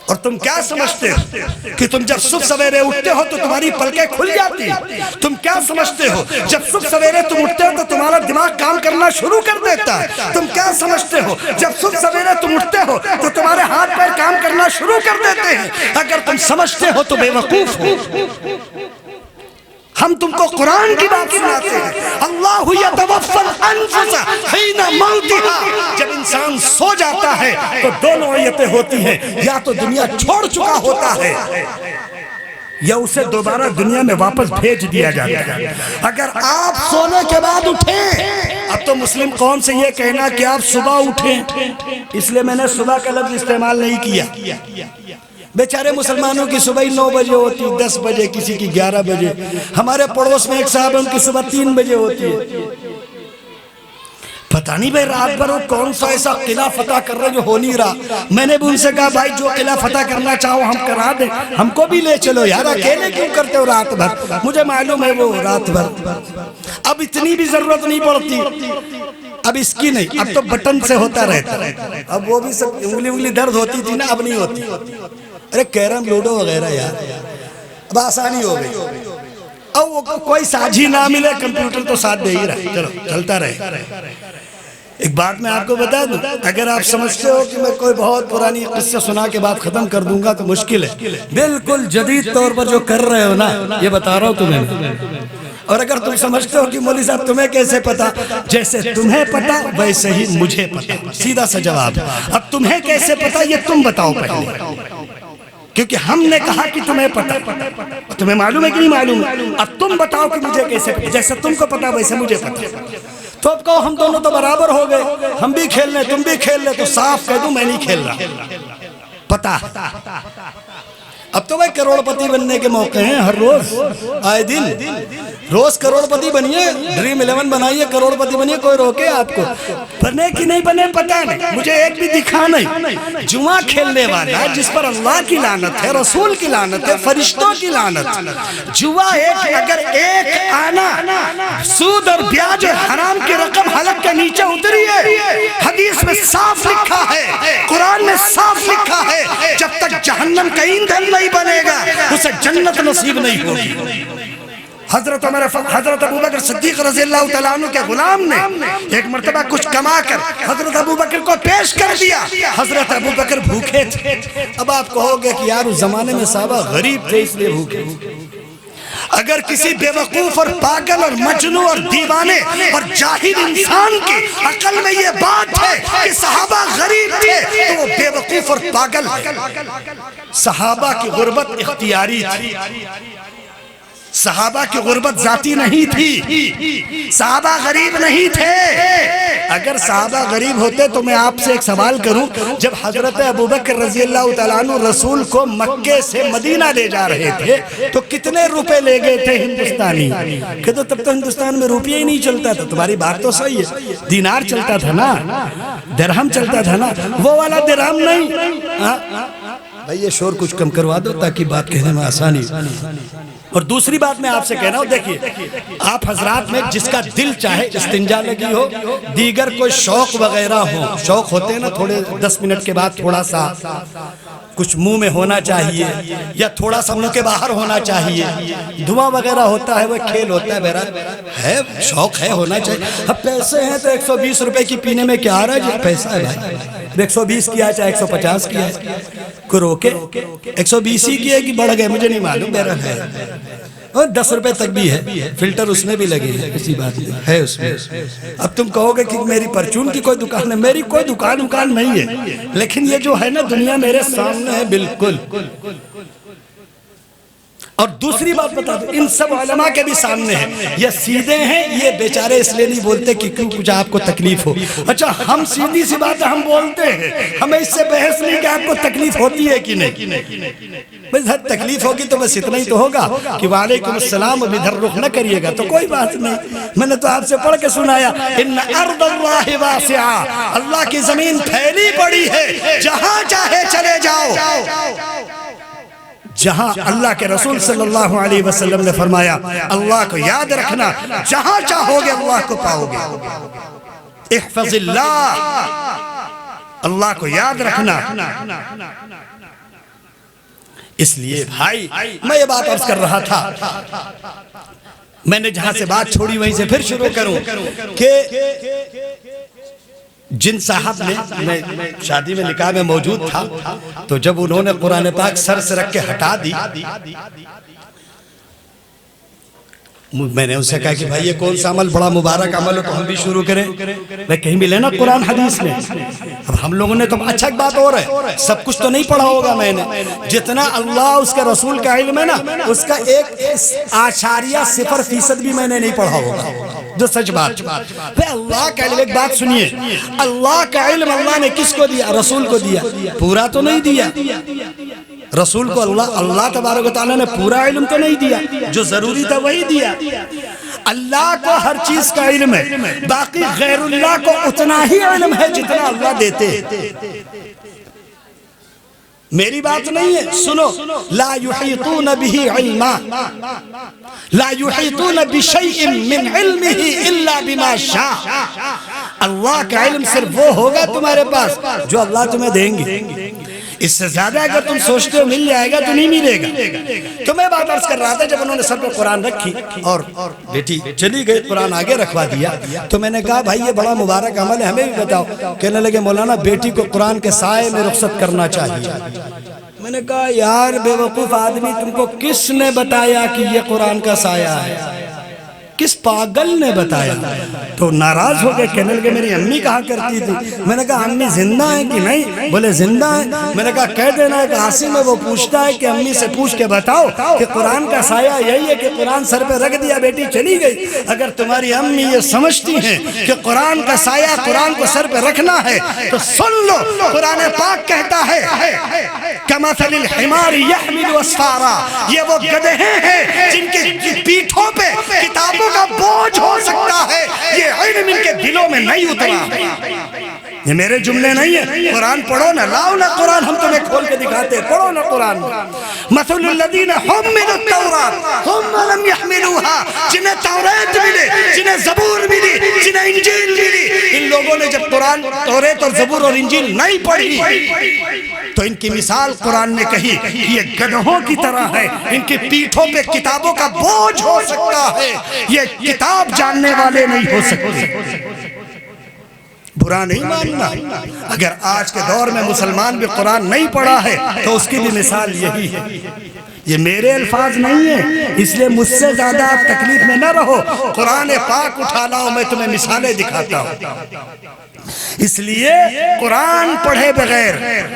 اور تم کیا سمجھتے ہو کہ تم جب صبح سویرے اٹھتے ہو تو تمہاری پلکیں کھل جاتی ہیں؟ تم کیا سمجھتے ہو جب صبح سویرے تم اٹھتے ہو تو تمہارا دماغ کام کرنا شروع کر دیتا ہے؟ تم کیا سمجھتے ہو جب صبح سویرے تم اٹھتے ہو تو تمہارے ہاتھ پیر کام کرنا شروع کر دیتے ہیں؟ اگر تم سمجھتے ہو تو بے وقوف ہو۔ ہم تم کو قرآن کی بات سناتے ہیں، اللہ یتوفی الانفس حین موتها، جب انسان سو جاتا ہے تو دو نوعیتیں ہوتی ہیں، یا تو دنیا چھوڑ چکا ہوتا ہے یا اسے دوبارہ دنیا میں واپس بھیج دیا جاتا ہے۔ اگر آپ سونے کے بعد اٹھیں، اب تو مسلم قوم سے یہ کہنا کہ آپ صبح اٹھیں، اس لیے میں نے صبح کا لفظ استعمال نہیں کیا۔ بیچارے مسلمانوں کی صبح 9 بجے ہوتی، 10 بجے، کسی کی 11 بجے۔ ہمارے پڑوس میں ایک صاحب ہے، ان کی صبح 3 بجے ہوتی ہے۔ پتہ نہیں بھائی رات بھر وہ کون سا ایسا قلعہ فتح کر رہے جو ہو نہیں رہا۔ میں نے بھی ان سے کہا بھائی جو قلعہ فتح کرنا چاہو ہم کرا دیں، ہم کو بھی لے چلو یار، اکیلے کیوں کرتے ہو رات بھر؟ مجھے معلوم ہے وہ رات بھر اب اتنی بھی ضرورت نہیں پڑتی۔ اب اس کی نہیں، اب تو بٹن سے ہوتا رہتا، اب وہ بھی سب انگلی درد ہوتی تھی نا، اب نہیں ہوتی. ارے کیرم لوڈو وغیرہ یار اب آسانی ہو گئی. اب کوئی ساجھی نہ ملے کمپیوٹر تو ساتھ دے ہی رہا، چلو چلتا رہے. ایک بات میں آپ کو بتا دوں، اگر آپ سمجھتے ہو کہ میں کوئی بہت پرانی قصہ سنا کے بعد ختم کر دوں گا تو مشکل ہے. بالکل جدید طور پر جو کر رہے ہو نا یہ بتا رہا ہوں تمہیں. اور اگر تم سمجھتے ہو کہ مولوی صاحب تمہیں کیسے پتا، جیسے تمہیں پتا ویسے ہی مجھے پتا، سیدھا سا جواب. اب تمہیں کیسے پتا یہ تم بتاؤ پہلے، کیونکہ ہم نے کہا کہ تمہیں پتا. تمہیں معلوم ہے کہ نہیں معلوم؟ اب تم بتاؤ کہ مجھے کیسے پتا، جیسے تم کو پتا ویسے مجھے پتا. تو اب کہو ہم دونوں تو برابر ہو گئے، ہم بھی کھیل لیں تم بھی کھیل لیں. تو صاف کہہ دوں میں نہیں کھیل رہا، پتا. اب تو بھائی کروڑ پتی بننے کے موقع ہیں ہر روز، آئے دن روز کروڑ پتی بنیے، ڈریم 11 بنائیے، کروڑ پتی بنیے. کوئی روکے آپ کو؟ بنے کی نہیں بنے پتہ نہیں، مجھے ایک بھی دکھا نہیں. جمعہ کھیلنے والا جس پر اللہ کی لعنت ہے، رسول کی لعنت ہے، فرشتوں کی لعنت. جوا اگر ایک آنا سود اور بیاج اور حرام کی رقم حلق کے نیچے اتری ہے، حدیث میں صاف لکھا ہے، قرآن میں صاف لکھا ہے، جب تک جہنم کا ایندھن نہیں بنے گا اسے جنت نصیب نہیں ہوگی. حضرت ابوبکر صدیق رضی اللہ تعالیٰ عنہ کے غلام نے ایک مرتبہ کچھ کما کر حضرت ابوبکر کو پیش کر دیا. حضرت ابوبکر بھوکے تھے. اب آپ کہو گے کہ یار اس زمانے میں صحابہ غریب تھے اس لیے بھوکے. اگر کسی بے وقوف اور پاگل اور مجنون اور دیوانے اور جاہل انسان کی عقل میں یہ بات ہے کہ صحابہ غریب تھے تو وہ بے وقوف اور پاگل ہے. صحابہ کی غربت اختیاری تھی، صحابہ کی غربت ذاتی نہیں تھی، صحابہ غریب نہیں تھے. اگر صحابہ غریب ہوتے تو میں آپ سے ایک سوال کروں، جب حضرت ابوبکر رضی اللہ تعالیٰ عنہ رسول کو مکے سے مدینہ لے جا رہے تھے تو کتنے روپے لے گئے تھے ہندوستانی؟ کہ تو تب تو ہندوستان میں روپیہ ہی نہیں چلتا تھا. تمہاری بات تو صحیح ہے، دینار چلتا تھا نا، درہم چلتا تھا نا، وہ والا درہم نہیں. بھائی یہ شور کچھ کم کروا دو تاکہ بات کہنے میں آسانی. اور دوسری بات میں آپ سے کہنا ہوں، دیکھیے آپ حضرات میں جس کا دل چاہے استنجا لگی ہو، دیگر کوئی شوق وغیرہ ہو، شوق ہوتے ہیں نا تھوڑے 10 منٹ کے بعد تھوڑا سا کچھ منہ میں ہونا چاہیے یا تھوڑا سا منہ کے باہر ہونا چاہیے، دھواں وغیرہ ہوتا ہے، وہ کھیل ہوتا ہے، بہرحال ہے شوق ہے ہونا چاہیے. اب پیسے ہیں تو 120 روپے کی پینے میں کیا رہا ہے؟ پیسہ ہے بھائی، 120 کیا چاہے 150 کیا ہے، کو روکے 120 ہی کیے کہ بڑھ گئے مجھے نہیں معلوم، بہرحال ہے. اور 10 روپے تک بھی ہے، فلٹر اس میں بھی لگے ہیں، کسی بات نہیں ہے اس میں. اب تم کہو گے کہ میری پرچون کی کوئی دکان ہے، میری کوئی دکان نہیں ہے، لیکن یہ جو ہے نا دنیا میرے سامنے ہے بالکل. اور دوسری بات بتا دو، ان سب علماء کے بھی سامنے ہیں، یہ سیدھے ہیں، یہ بیچارے اس لیے نہیں بولتے کہ کیوں کچھ آپ کو تکلیف ہو. اچھا ہم سیدھی سی بات ہم بولتے ہیں، ہمیں اس سے بحث نہیں کہ آپ کو تکلیف ہوتی ہے کہ نہیں. بس تکلیف ہوگی تو بس اتنا ہی تو ہوگا کہ وعلیکم السلام اب ادھر رخ نہ کریے گا تو کوئی بات نہیں. میں نے تو آپ سے پڑھ کے سنایا، ان ارض اللہ واسعہ، اللہ کی زمین پھیلی پڑی ہے، جہاں چاہے چلے جاؤ. جہاں اللہ کے رسول صلی اللہ علیہ وسلم نے فرمایا اللہ کو یاد رکھنا، جہاں چاہو گے اللہ کو پاؤ گے. احفظ اللہ، اللہ کو یاد رکھنا. اس لیے بھائی میں یہ بات عرض کر رہا تھا، میں نے جہاں سے بات چھوڑی وہیں سے پھر شروع کروں کہ جن صاحب نے، میں شادی میں نکاح میں موجود تھا، تو جب انہوں نے قرآن پاک سر سے رکھ کے ہٹا دی، میں نے ان سے کہا کہ بھائی یہ کون سا عمل بڑا مبارک عمل ہو تو ہم بھی شروع کریں. میں کہیں ملے نا قرآن حدیث میں. اب ہم لوگوں نے تو اچھا ایک بات اور ہے، سب کچھ تو نہیں پڑھا ہوگا میں نے، جتنا اللہ اس کے رسول کا علم ہے نا اس کا 1.0% بھی میں نے نہیں پڑھا ہوگا، جو سچ بات. پھر اللہ کا علم، ایک بات سنیے، اللہ کا علم اللہ نے کس کو دیا؟ رسول کو دیا. پورا تو نہیں دیا رسول کو، اللہ تبارک و تعالیٰ نے پورا علم تو نہیں دیا، جو ضروری تھا وہی دیا. اللہ کو ہر چیز کا علم ہے، باقی غیر اللہ کو اتنا ہی علم ہے جتنا اللہ دیتے. میری بات نہیں ہے، سنو، لا یحیطون بہ علما، لا یحیطون بشیء من علمہ الا بما شاء۔ اللہ کا علم صرف وہ ہوگا تمہارے پاس جو اللہ تمہیں دیں گے، اس سے زیادہ اگر تم سوچتے ہو مل جائے گا تو نہیں ملے گا۔ تو میں بات عرض کر رہا تھا، جب انہوں نے سر پہ قرآن رکھی اور بیٹی چلی گئی، قرآن آگے رکھوا دیا، تو میں نے کہا بھائی یہ بڑا مبارک عمل ہے، ہمیں بھی بتاؤ۔ کہنے لگے مولانا بیٹی کو قرآن کے سائے میں رخصت کرنا چاہیے۔ میں نے کہا یار بے وقوف آدمی، تم کو کس نے بتایا کہ یہ قرآن کا سایہ ہے؟ کس پاگل نے بتایا؟ تو ناراض ہو گئے، کہنے لگے میری امی کہا کرتی تھی۔ میں نے کہا امی زندہ ہیں کہ نہیں؟ بولے زندہ ہیں۔ میں نے کہا کہہ دینا کہ عاصم ہے وہ پوچھتا ہے کہ امی سے پوچھ کے بتاؤ کہ قرآن کا سایہ یہی ہے کہ قرآن سر پہ رکھ دیا بیٹی چلی گئی۔ اگر تمہاری امی یہ سمجھتی ہیں کہ قرآن کا سایہ قرآن کو سر پہ رکھنا ہے تو سن لو، قرآن پاک کہتا ہے کمثل الحمار یحمل اسفارا، یہ وہ گدھے ہیں جن کی پیٹھوں پہ کتابوں کا بوجھ ہو سکتا ہے، یہ علم ان کے دلوں میں نہیں اترا۔ یہ میرے جملے نہیں ہیں، قرآن پڑھو نا، لاؤ نا قرآن، ہم تمہیں کھول کے دکھاتے ہیں، پڑھو نا قرآن۔ مثل الذین حملوا التوراۃ ثم لم يحملوها، جنہیں توریت ملے، جنہیں زبور ملی، جنہیں انجیل ملی، ان لوگوں نے جب قرآن، توریت اور زبور اور انجیل نہیں پڑھی تو ان کی مثال قرآن نے کہی یہ گدھوں کی طرح ہے، ان کی پیٹھوں پہ کتابوں کا بوجھ ہو سکتا ہے، یہ کتاب جاننے والے نہیں ہو سکتے۔ برا نہیں ماننا، اگر آج کے دور میں مسلمان بھی قرآن نہیں پڑھا ہے تو اس کی بھی مثال یہی ہے۔ یہ میرے الفاظ نہیں ہیں، اس لیے مجھ سے زیادہ آپ تکلیف میں نہ رہو، قرآن پاک اٹھا لاؤ، میں تمہیں مثالیں دکھاتا ہوں۔ اس لیے قرآن پڑھے بغیر،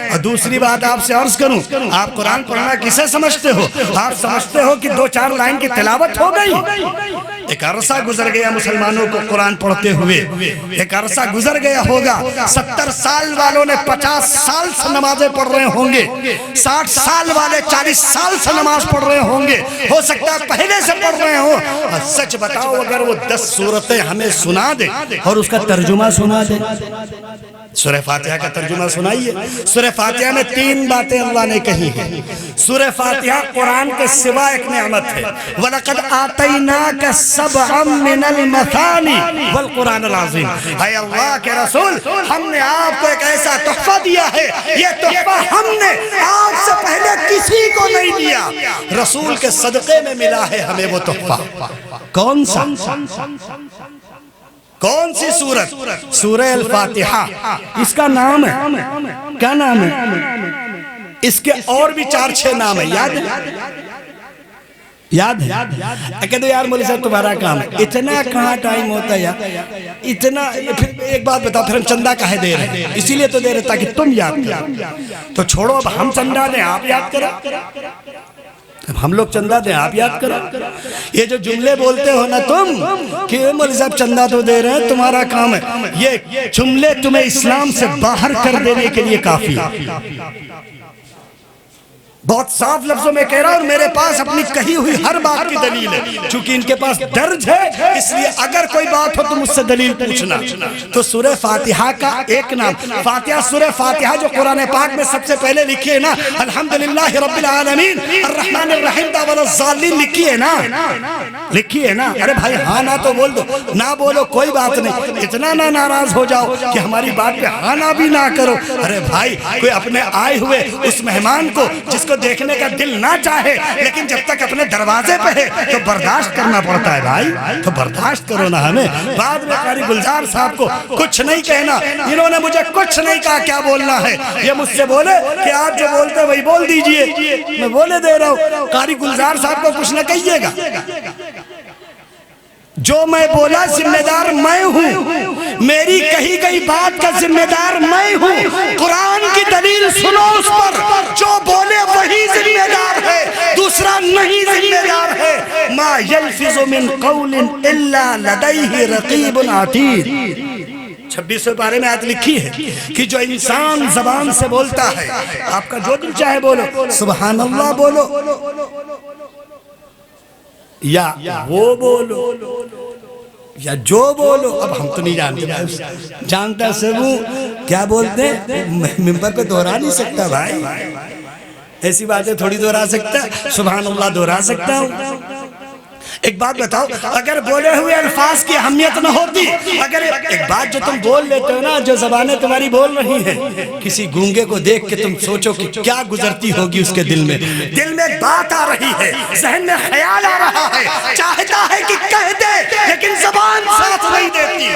اور دوسری بات آپ سے عرض کروں، آپ قرآن پڑھنا کسے سمجھتے ہو؟ آپ سمجھتے ہو کہ 2-4 لائن کی تلاوت ہو گئی؟ ایک عرصہ گزر گیا مسلمانوں کو قرآن پڑھتے ہوئے، ایک عرصہ گزر گیا ہوگا، 70 سال والوں نے 50 سال سے نمازیں پڑھ رہے ہوں گے، 60 سال والے 40 سال سے نماز پڑھ رہے ہوں گے، ہو سکتا ہے پہلے سے پڑھ رہے ہوں۔ اور سچ بتاؤ اگر وہ 10 سورتیں ہمیں سنا دے اور اس کا ترجمہ سنا دے، سورہ فاتحہ کا ترجمہ سنائیے۔ سورہ فاتحہ میں 3 باتیں اللہ نے کہی ہیں۔ سورہ فاتحہ قرآن کے سوا ایک نعمت ہے، وَلَقَدْ آتَيْنَاكَ سَبْعًا مِّنَ الْمَثَانِ وَالْقُرْآنِ الْعَظِيمِ، اے اللہ کے رسول ہم نے آپ کو ایک ایسا تحفہ دیا ہے، یہ تحفہ ہم نے آپ سے پہلے کسی کو نہیں دیا، رسول کے صدقے میں ملا ہے ہمیں وہ تحفہ۔ کون سا؟ کون سی سورت؟ سورہ الفاتحہ، اس کا نام ہے، کیا نام ہے؟ اس کے اور بھی 4-6 نام ہیں، یاد ہے؟ یاد ہے؟ کہتے یار مولی صاحب تمہارا کام ہے، اتنا کہاں ٹائم ہوتا ہے یار، اتنا۔ پھر ایک بات بتاؤ، پھر ہم چندہ کہے دے رہے ہیں؟ اسی لیے تو دے رہے تاکہ تم یاد کرو۔ تو چھوڑو اب ہم چندہ دیں، آپ یاد کرو، ہم لوگ چندہ دیں آپ یاد کرو۔ یہ جو جملے بولتے ہو نا تم کہ مولی صاحب چندہ تو دے رہے ہیں، تمہارا کام ہے، یہ جملے تمہیں اسلام سے باہر کر دینے کے لیے کافی ہے۔ بہت صاف لفظوں میں کہہ رہا ہوں، اور میرے پاس اپنی کہی ہوئی ہر بات کی دلیل ہے، چونکہ ان کے پاس درج ہے، اس لیے اگر کوئی بات ہو تو مجھ سے دلیل پوچھنا۔ تو سورہ فاتحہ کا ایک نام فاتحہ، سورہ فاتحہ جو قرآن پاک میں سب سے پہلے لکھی ہے نا، الحمدللہ رب العالمین الرحمن الرحیم ولا الضالین، لکھی ہے نا، لکھی ہے نا۔ ارے بھائی ہاں نہ تو بول دو، نہ بولو کوئی بات نہیں، اتنا نہ ناراض ہو جاؤ کہ ہماری بات پہ ہاں نہ بھی نہ کرو۔ ارے بھائی کوئی اپنے آئے ہوئے اس مہمان کو جس کو دیکھنے کا دل نہ چاہے لیکن جب تک اپنے دروازے پہ ہے تو برداشت کرنا پڑتا ہے، بھائی تو برداشت کرو نا ہمیں۔ بعد میں قاری گلزار صاحب کو کچھ نہیں کہنا، انہوں نے مجھے کچھ نہیں کہا کیا بولنا ہے، یہ مجھ سے بولے کہ آپ جو بولتے وہی بول دیجئے، میں بولے دے رہا ہوں، قاری گلزار صاحب کو کچھ نہ کہیے گا۔ جو میں بولا ذمہ دار میں ہوں، میری کہی گئی بات کا ذمہ دار میں ہوں، قرآن کی دلیل سنو، اس پر جو بولے وہی ذمہ دار ہے، دوسرا نہیں ذمہ دار ہے۔ ما یلفظ من قول الا لدیہ رقیب عتید، 26ویں پارے میں آیت لکھی ہے کہ جو انسان زبان سے بولتا ہے، آپ کا جو دل چاہے بولو، سبحان اللہ بولو یا وہ بولو یا جو بولو، اب ہم تو نہیں جانتے، جانتا سب کیا بولتے ہیں، ممبر پہ دہرا نہیں سکتا بھائی، ایسی باتیں تھوڑی دہرا سکتا ہے؟ سبحان اللہ دہرا سکتا ہوں۔ ایک بات بتاؤ، اگر بولے ہوئے الفاظ کی اہمیت نہ ہوتی، اگر ایک بات جو تم بول لیتے ہو نا، جو زبانیں تمہاری بول رہی ہیں، کسی گونگے کو دیکھ کے تم سوچو کہ کیا گزرتی ہوگی اس کے دل میں ایک بات آ رہی ہے، ذہن میں خیال آ رہا ہے، چاہتا ہے کہ کہہ دے لیکن زبان ساتھ نہیں دیتی۔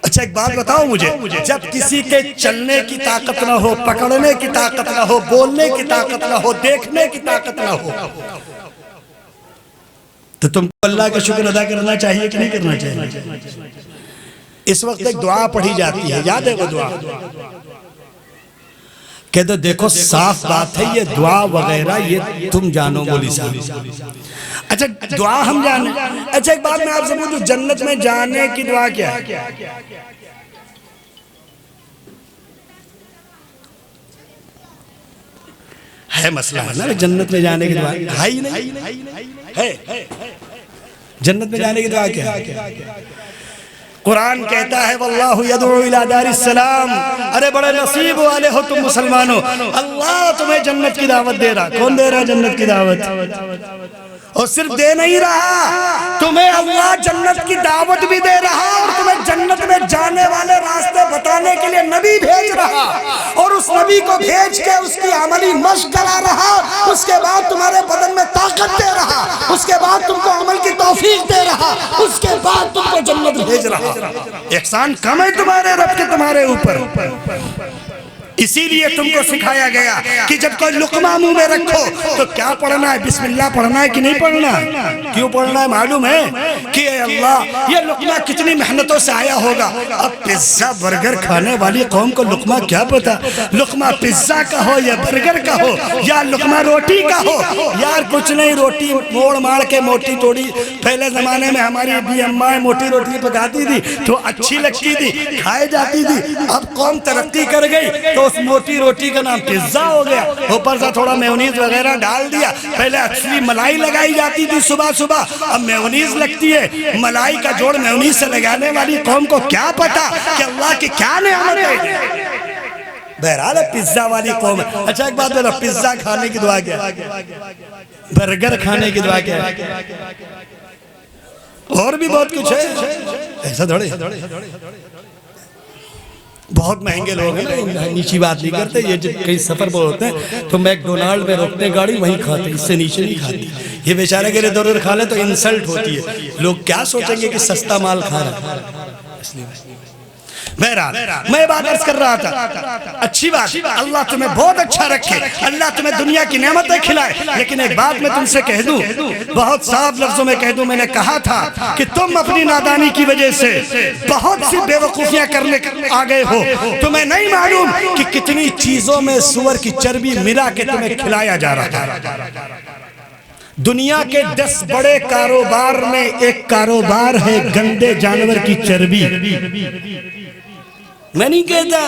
اچھا ایک بات بتاؤ مجھے، جب کسی کے چلنے کی طاقت نہ ہو، پکڑنے کی طاقت نہ ہو، بولنے کی طاقت نہ ہو، دیکھنے کی طاقت نہ ہو، تو تم کو اللہ کا شکر ادا کرنا چاہیے کہ نہیں کرنا چاہیے؟ اس وقت ایک دعا پڑھی جاتی ہے، یاد ہے وہ دعا؟ کہتے تو دیکھو صاف بات ہے، یہ دعا وغیرہ یہ تم جانو مولی صاحب۔ اچھا دعا ہم جانے، اچھا ایک بات میں آپ سے پوچھوں، جنت میں جانے کی دعا کیا ہے؟ ہے مسئلہ ہے نا جنت میں جانے کی دعا ہے ہی نہیں ہے۔ جنت میں جانے کی دعا کیا ہے؟ قرآن کہتا ہے واللہ یدعو الی دار السلام، ارے بڑے نصیب والے ہو تم مسلمانوں، اللہ تمہیں جنت کی دعوت دے رہا۔ کون دے رہا جنت کی دعوت؟ اور صرف دے نہیں رہا، تمہیں اللہ جنت کی دعوت بھی دے رہا، اور تمہیں جنت میں جانے والے راستے بتانے کے لیے نبی بھیج رہا، اور اس نبی کو بھیج کے اس کی عملی مشق کرا رہا، اس کے بعد تمہارے بدن میں طاقت دے رہا، اس کے بعد تم کو عمل کی توفیق دے رہا، اس کے بعد تم کو جنت بھیج رہا۔ احسان کم ہے تمہارے رب کے تمہارے اوپر۔ اسی لیے تم کو سکھایا گیا کہ جب کوئی لقمہ منہ میں رکھو تو کیا پڑھنا ہے؟ بسم اللہ پڑھنا ہے کہ نہیں پڑھنا؟ کیوں پڑھنا ہے معلوم ہے؟ کہ اے اللہ یہ لقمہ کتنی محنتوں سے آیا ہوگا۔ اب پیزا برگر کھانے والی قوم کو لقمہ کیا پتا؟ لقمہ پیزا کا ہو یا برگر کا ہو یا لقمہ روٹی کا ہو، یار کچھ نہیں، روٹی موڑ ماڑ کے موٹی توڑی، پہلے زمانے میں ہماری ابی اماں موٹی روٹی پکاتی تھی تو اچھی لگتی تھی، کھائی جاتی تھی۔ اب قوم ترقی کر گئی تو اس موٹی روٹی کا نام پیزا ہو گیا، اوپر سے تھوڑا میونیز وغیرہ ڈال دیا۔ پہلے اصلی ملائی لگائی جاتی تھی صبح صبح، اب میونیز لگتی ہے۔ ملائی کا جوڑ میونیز سے لگانے والی قوم کو کیا پتا کہ اللہ کی کیا نعمت ہے؟ بہرحال پیزا والی قوم ہے۔ اچھا ایک بات بولو، پیزا کھانے کی دعا کیا ہے؟ برگر کھانے کی دعا کیا ہے؟ اور بھی بہت کچھ ہے، ایسا تھوڑے بہت مہنگے لوگ ہیں، نیچی بات نہیں کرتے۔ یہ جب کئی سفر پر ہوتے ہیں تو میک ڈونالڈ میں روکتے گاڑی وہیں کھاتے، اس سے نیچے نہیں کھاتے۔ یہ بیچارے کے ادھر ادھر کھا لے تو انسلٹ ہوتی ہے، لوگ کیا سوچیں گے کہ سستا مال کھا رہا ہے۔ بہرحال میں بات عرض کر رہا تھا، اچھی بات، اللہ تمہیں بہت اچھا رکھے، اللہ تمہیں دنیا کی نعمتیں کھلائے، لیکن ایک بات میں تم سے کہہ دوں، بہت صاف لفظوں میں کہہ دوں، میں نے کہا تھا کہ تم اپنی نادانی کی وجہ سے بہت سی بے وقوفیاں کرنے آ گئے ہو۔ تمہیں نہیں معلوم کہ کتنی چیزوں میں سور کی چربی ملا کے تمہیں کھلایا جا رہا ہے۔ دنیا کے 10 بڑے کاروبار میں ایک کاروبار ہے گندے جانور کی چربی۔ میں نہیں کہتا،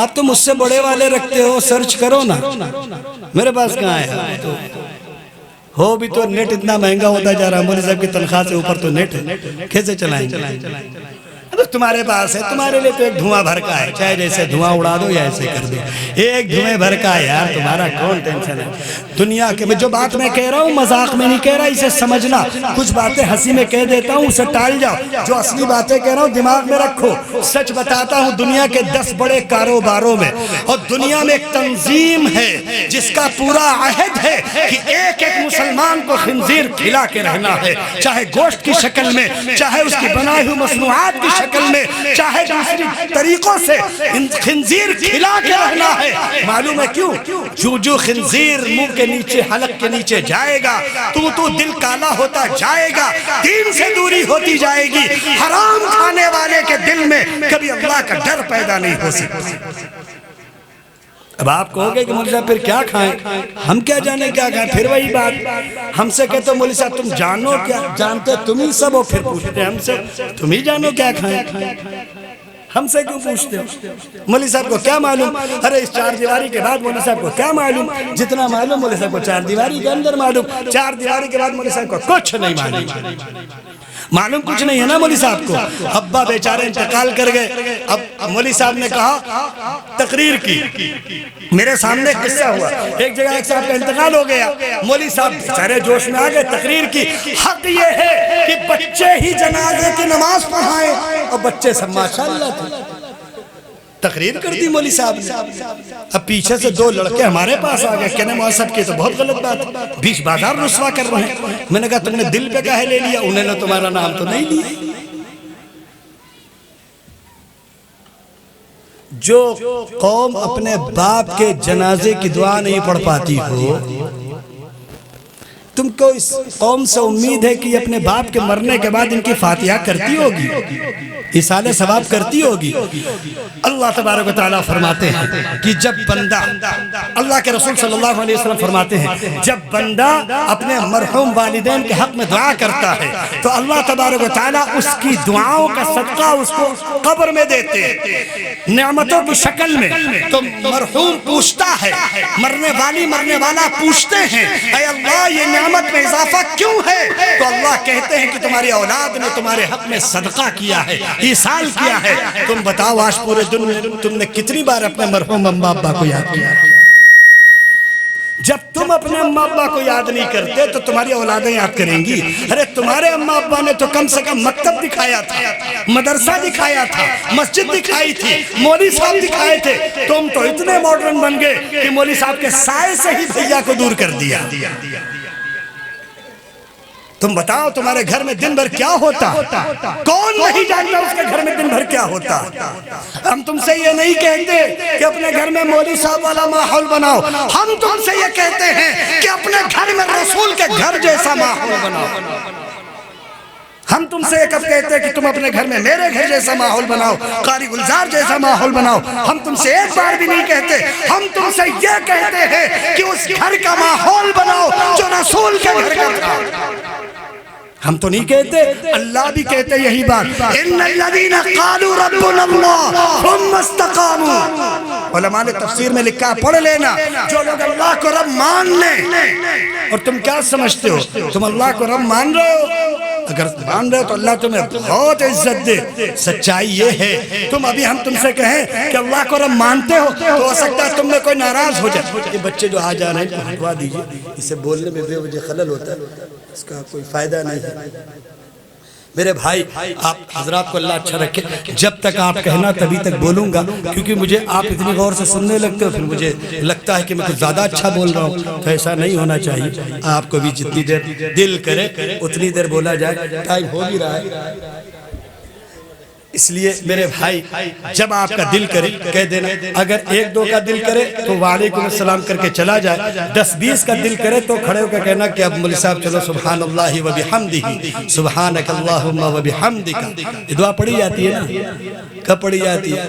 آپ تو مجھ سے بڑے والے رکھتے ہو، سرچ کرو نا، میرے پاس کہاں ہے؟ ہو بھی تو نیٹ اتنا مہنگا ہوتا جا رہا، مولی صاحب کی تنخواہ سے اوپر تو نیٹ ہے، کیسے چلائیں گے؟ تمہارے پاس ہے، تمہارے لیے تو ایک دھواں بھر کا ہے، چاہے جیسے دھواں اڑا دو یا ایسے کر دو، ایک دھویں بھر کا ہے یار، تمہارا کون ٹینشن ہے؟ دنیا کے میں جو بات میں کہہ رہا ہوں مذاق میں نہیں کہہ رہا، اسے سمجھنا، کچھ باتیں ہنسی میں کہہ دیتا ہوں اسے ٹال جاؤ، جو اصلی باتیں کہہ رہا ہوں دماغ میں رکھو۔ سچ بتاتا ہوں، دنیا کے 10 بڑے کاروباروں میں اور دنیا میں ایک تنظیم ہے جس کا پورا عہد ہے کہ ایک ایک مسلمان کو خنزیر کھلا کے رہنا ہے، چاہے گوشت کی شکل میں، چاہے اس کی بنائی ہوئی مصنوعات کی شکل میں، چاہے دوسری طریقوں سے خنزیر کھلا کے رہنا ہے۔ معلوم ہے کیوں؟ جو خنزیر منہ کے نیچے، حلق کے نیچے جائے گا تو دل کالا ہوتا جائے گا، دین سے دوری ہوتی جائے گی، حرام کھانے والے کے دل میں کبھی اللہ کا ڈر پیدا نہیں ہو سکتا۔ اب آپ کہو گے کہ مولی صاحب پھر کیا کھائیں؟ ہم کیا جانے کیا کھائیں؟ پھر وہی بات، ہم سے کہتے ہو مولی صاحب تم جانو کیا؟ جانتے تم ہی سب ہو، پھر پوچھتے ہم سے تم ہی جانو کیا کھائیں؟ ہم سے کیوں پوچھتے ہو؟ مولی صاحب کو کیا معلوم؟ ارے اس 4 دیواری کے بعد مولی صاحب کو کیا معلوم؟ جتنا معلوم مولی صاحب کو 4 دیواری کے اندر معلوم، 4 دیواری کے بعد مولی صاحب کو کچھ نہیں معلوم۔ معلوم کچھ نہیں ہے نا مولوی صاحب کو. ابا بیچارے انتقال کر گئے. اب مولوی صاحب نے کہا تقریر کی. میرے سامنے قصہ ہوا, ایک جگہ ایک صاحب کا انتقال ہو گیا, مولوی صاحب بیچارے جوش میں آ گئے, تقریر کی. حق یہ ہے کہ بچے ہی جنازے کی نماز پڑھائیں, اور بچے سب ماشاءاللہ تھے. تقریر کر دی مولوی صاحب نے. اب پیچھے سے دو لڑکے ہمارے پاس آ گئے, کہنے مولوی صاحب کی تو بہت غلط بات ہے, بیچ بازار رسوا کر رہے ہیں. میں نے کہا تم نے دل پہ کاہے لے لیا, انہوں نے تمہارا نام تو نہیں لیا. جو قوم اپنے باپ کے جنازے کی دعا نہیں پڑھ پاتی ہو, تم کو اس قوم سے امید ہے کہ یہ اپنے باپ کے مرنے کے بعد ان کی فاتحہ کرتی ہوگی, ایصال ثواب کرتی ہوگی. اللہ تبارک و تعالیٰ فرماتے ہیں کہ جب بندہ, اللہ کے رسول صلی اللہ علیہ وسلم فرماتے ہیں, جب بندہ اپنے مرحوم والدین کے حق میں دعا کرتا ہے تو اللہ تبارک و تعالیٰ اس کی دعاؤں کا صدقہ اس کو قبر میں دیتے ہیں نعمتوں کی شکل میں. تو مرحوم پوچھتا ہے, مرنے والا پوچھتے ہیں, اے اللہ یہ نعمت میں اضافہ کیوں ہے؟ تو اللہ کہتے ہیں کہ تمہاری اولاد نے تمہارے حق میں صدقہ کیا ہے, ایصال کیا ہے. تم بتاؤ آج پورے دن میں تم نے کتنی بار اپنے مرحوم اماں ابا کو یاد کیا؟ جب تم اپنے اماں ابا کو یاد نہیں کرتے تو تمہاری اولادیں یاد کریں گی. ارے تمہارے اماں ابا نے تو کم سے کم مکتب دکھایا تھا, مدرسہ دکھایا تھا, مسجد دکھائی تھی, مولوی صاحب دکھائے تھے. تم تو اتنے ماڈرن بن گئے کہ مولوی صاحب کے سائے سے ہی بھیا کو دور کر دیا. تم بتاؤ تمہارے گھر میں دن بھر کیا ہوتا؟ کون نہیں جانتا اس کے گھر میں دن بھر کیا ہوتا؟ ہم تم سے یہ نہیں کہتے کہ اپنے گھر میں مولوی صاحب والا ماحول بناؤ, ہم تم سے یہ کہتے ہیں کہ اپنے گھر میں رسول کے گھر جیسا ماحول بناؤ. ہم تم سے یہ کب کہتے ہیں کہ تم اپنے گھر میں میرے گھر جیسا ماحول بناؤ, قاری گلزار جیسا ماحول بناؤ. ہم تم سے ایک بار بھی نہیں کہتے, ہم تم سے یہ کہتے ہیں کہ اس گھر کا ماحول بناؤ جو رسول کے گھر کا تھا. ہم تو نہیں کہتے, اللہ بھی کہتے یہی بات, ان الذین قالوا ربنا اللہ ثم استقاموا. علماء نے تفسیر میں لکھا, پڑھ لینا, جو لوگ اللہ کو رب مان لیں. اور تم کیا سمجھتے ہو, تم اللہ کو رب مان رہے ہو؟ اگر مان رہے ہو تو اللہ تمہیں بہت عزت دے. سچائی یہ ہے, تم ابھی ہم تم سے کہیں کہ اللہ کو رب مانتے ہو تو ہو سکتا ہے تم میں کوئی ناراض ہو جائے. یہ بچے جو آ جا رہے ہیں ہٹوا دیجئے, اسے بولنے میں بے وجہ خلل ہوتا ہے, اس کا کوئی فائدہ نہیں ہے. میرے بھائی آپ حضرات کو اللہ اچھا رکھے, جب تک آپ کہنا تبھی تک بولوں گا, کیونکہ مجھے آپ اتنی غور سے سننے لگتے ہو, پھر مجھے لگتا ہے کہ میں کچھ زیادہ اچھا بول رہا ہوں. تو ایسا نہیں ہونا چاہیے. آپ کو بھی جتنی دیر دل کرے اتنی دیر بولا جائے. ٹائم ہو بھی رہا ہے, اس لیے میرے بھائی جب آپ کا دل کرے کہہ دینا. اگر ایک دو کا دل کرے تو وعلیکم السلام کر کے چلا جائے, 10-20 کا دل کرے تو کھڑے ہو کے کہنا کہ اب مولوی صاحب چلو سبحان اللہ و بحمدہ سبحانک اللہم و بحمدک. یہ دعا پڑھی جاتی ہے نا, کب پڑھی جاتی ہے؟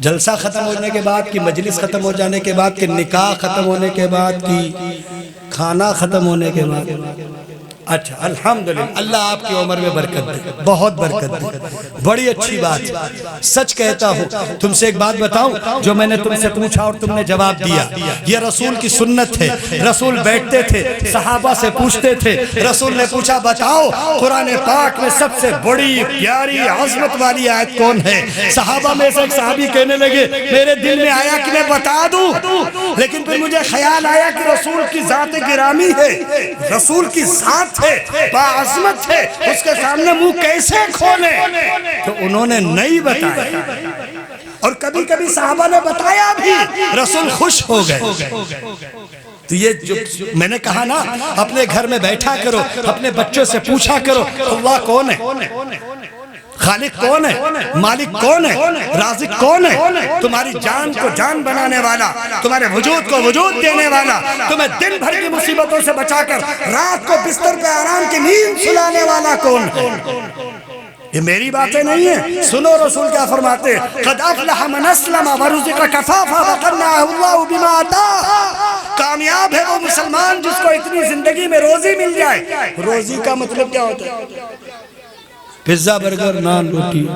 جلسہ ختم ہونے کے بعد, کی مجلس ختم ہو جانے کے بعد, کی نکاح ختم ہونے کے بعد, کی کھانا ختم ہونے کے بعد. اچھا الحمدللہ, اللہ آپ کی عمر میں برکت دے, بہت برکت دے, بڑی اچھی بات. سچ کہتا ہوں, تم سے ایک بات بتاؤں جو میں نے تم سے پوچھا اور تم نے جواب دیا. یہ رسول کی سنت ہے. رسول بیٹھتے تھے, صحابہ سے پوچھتے تھے, رسول نے پوچھا بتاؤ قرآن پاک میں سب سے بڑی پیاری عظمت والی آیت کون ہے؟ صحابہ میں سے ایک صحابی کہنے لگے میرے دل میں آیا کہ میں بتا دوں, لیکن پھر مجھے خیال آیا کہ رسول کی ذات گرامی ہے, رسول کی ذات ہے, باعظمت ہے, اس کے سامنے منہ کیسے کھولیں؟ تو انہوں نے نہیں بتایا, اور کبھی کبھی صحابہ نے بتایا بھی, رسول خوش ہو گئے. تو یہ جو میں نے کہا نا, اپنے گھر میں بیٹھا کرو, اپنے بچوں سے پوچھا کرو اللہ کون ہے, خالق کون ہے, مالک کون ہے, رازق کون ہے, تمہاری جان کو جان بنانے والا, تمہارے وجود کو وجود دینے والا, تمہیں دن بھر کی مصیبتوں سے بچا کر رات کو بستر پہ آرام کی نیند سلانے والا کون ہے؟ یہ میری باتیں نہیں ہیں, سنو رسول کیا فرماتے, قد افلح من اسلم ورزق کفافا وقنعه اللہ بما آتاہ. کامیاب ہے وہ مسلمان جس کو اتنی زندگی میں روزی مل جائے. روزی کا مطلب کیا ہوتا ہے؟ پیزا, برگر, نان, روٹی,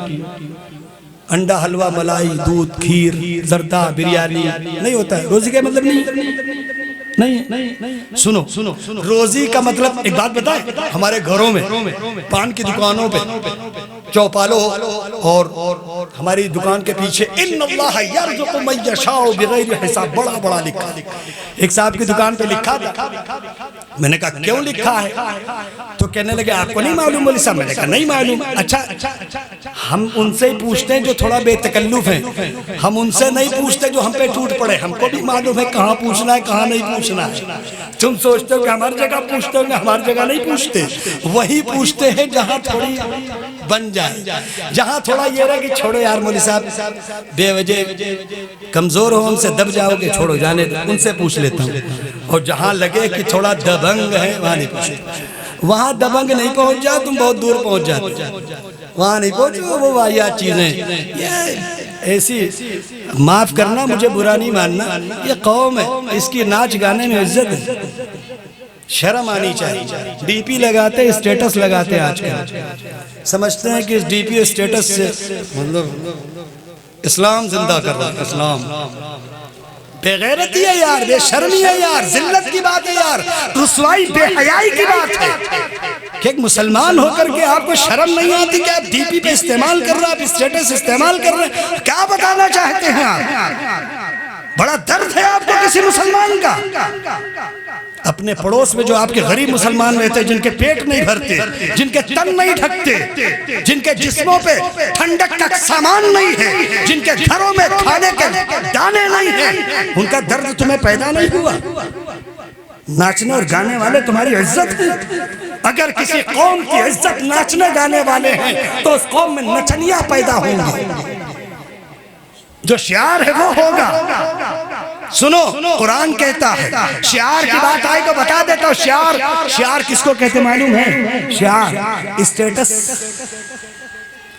انڈا, حلوہ, ملائی, دودھ, کھیر, زردہ, بریانی نہیں ہوتا ہے. روزی کا مطلب نہیں. نہیں سنو روزی کا مطلب ایک بات بتائیں ہمارے گھروں میں پان کی دکانوں پہ چوپالو اور ہماری دکان کے پیچھے ان اللہ یرزق من یشاء بغیر حساب بڑا بڑا لکھا ایک صاحب کی دکان پہ لکھا تھا میں نے کہا کیوں لکھا ہے تو کہنے لگے آپ کو نہیں معلوم مولوی صاحب میں نے کہا نہیں معلوم اچھا ہم ان سے ہی پوچھتے ہیں جو تھوڑا بے تکلف ہیں ہم ان سے نہیں پوچھتے جو ہم پہ ٹوٹ پڑے ہم کو بھی معلوم ہے کہاں پوچھنا ہے کہاں نہیں پوچھنا ہے تم سوچتے ہو کہ ہماری جگہ پوچھتے ہو کہ ہماری جگہ نہیں پوچھتے وہی پوچھتے ہیں جہاں تھوڑی بن جائے جہاں تھوڑا یہ رہا کہ چھوڑو یار مولوی صاحب بے وجہ کمزور ہو ان سے دب جاؤ گے چھوڑو جانے ان سے پوچھ لیتا ہوں اور جہاں لگے کہ تھوڑا دبنگ ہے وہاں نہیں پوچھتے وہاں دبنگ نہیں پہنچ جا تم بہت دور پہنچ جاتے وہاں نہیں پہنچو وہ واحد چیزیں یہ ایسی معاف کرنا مجھے برا نہیں ماننا یہ قوم ہے اس کی ناچ گانے میں عزت ہے شرم آنی چاہیے ڈی پی لگاتے اسٹیٹس لگاتے آج کل سمجھتے ہیں کہ اس ڈی پی اسٹیٹس سے مطلب اسلام زندہ کر رہا ہے اسلام بے غیرتی ہے یار بے شرمی ہے یار ذلت کی بات ہے یار رسوائی بے حیائی کی بات ہے کہ ایک مسلمان ہو کر کے آپ کو شرم نہیں آتی کہ آپ ڈی پی پہ استعمال کر رہے ہیں آپ اسٹیٹس استعمال کر رہے ہیں کیا بتانا چاہتے ہیں آپ بڑا درد ہے آپ کو کسی مسلمان کا اپنے پڑوس میں جو آپ کے غریب مسلمان رہتے ہیں جن کے پیٹ نہیں بھرتے جن کے تن نہیں ڈھکتے جن کے جسموں پہ ٹھنڈک کا سامان نہیں ہے جن کے گھروں میں کھانے کے دانے نہیں ہیں ان کا درد تمہیں پیدا نہیں ہوا ناچنے اور گانے والے تمہاری عزت ہے اگر کسی قوم کی عزت ناچنے گانے والے ہیں تو اس قوم میں نچنیاں پیدا ہوں گی جو شعار ہے وہ ہوگا سنو قرآن کہتا ہے شعار کی بات آئی تو بتا دیتا ہوں شعار کس کو کہتے معلوم ہے شعار اسٹیٹس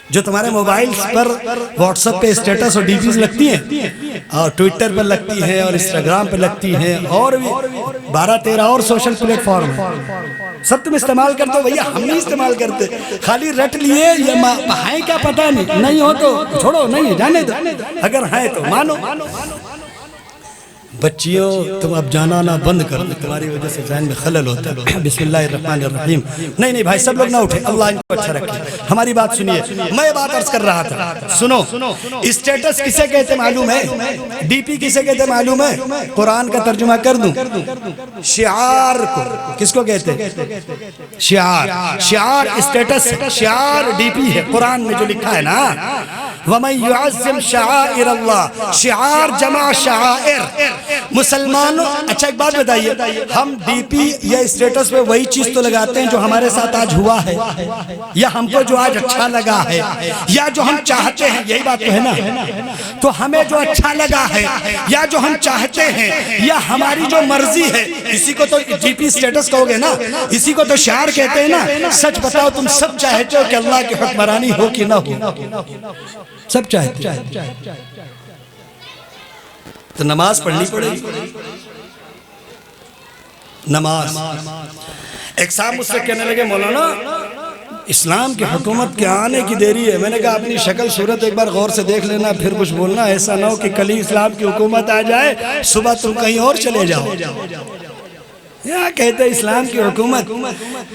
جو تمہارے موبائلز پر واٹس ایپ پہ اسٹیٹس اور ڈی پیز لگتی ہیں اور ٹویٹر پر لگتی ہیں اور انسٹاگرام پہ لگتی ہیں اور بھی 12-13 اور سوشل پلیٹ فارم سب تم استعمال کرتے ہو بھیا ہم نہیں استعمال کرتے خالی رٹ لیے یہ ہیں کیا پتہ نہیں ہو تو چھوڑو نہیں جانے دو اگر ہیں تو مانو بچیوں تم اب جانا نہ بند کر دو تمہاری وجہ سے ذہن میں خلل ہوتا ہے بسم اللہ الرحمن الرحیم نہیں بھائی سب لوگ نہ اٹھے اللہ ان کو اچھا رکھے ہماری بات سنیے میں بات عرض کر رہا تھا سنو اسٹیٹس کسے کہتے معلوم ہے ڈی پی کسے کہتے معلوم ہے قرآن کا ترجمہ کر دوں شعار کو کس کو کہتے شعار اسٹیٹس شعار ڈی پی ہے قرآن میں جو لکھا ہے نا وَمَنْ يُعَزِّمْ شَعَائِرَ اللَّهِ شعار جمع شعائر مسلمانوں اچھا ایک بات بتائیے ہم ڈی پی یا اسٹیٹس پہ وہی چیز تو لگاتے ہیں جو ہمارے ساتھ آج ہوا ہے یا ہم کو جو آج اچھا لگا ہے یا جو ہم چاہتے ہیں یہی بات تو ہے نا تو ہمیں جو اچھا لگا ہے یا جو ہم چاہتے ہیں یا ہماری جو مرضی ہے اسی کو تو ڈی پی اسٹیٹس کہو گے نا اسی کو تو شعار کہتے ہیں نا سچ بتاؤ تم سب چاہتے ہو کہ اللہ کی حکمرانی ہو کہ نہ ہو سب چاہتے ہیں تو نماز پڑھنی پڑے گی نماز ایک صاحب مجھ سے کہنے لگے مولانا اسلام کی حکومت کے آنے کی دیری ہے میں نے کہا اپنی شکل صورت ایک بار غور سے دیکھ لینا پھر کچھ بولنا ایسا نہ ہو کہ کل ہی اسلام کی حکومت آ جائے صبح تم کہیں اور چلے جاؤ یہاں کہتے ہیں اسلام کی حکومت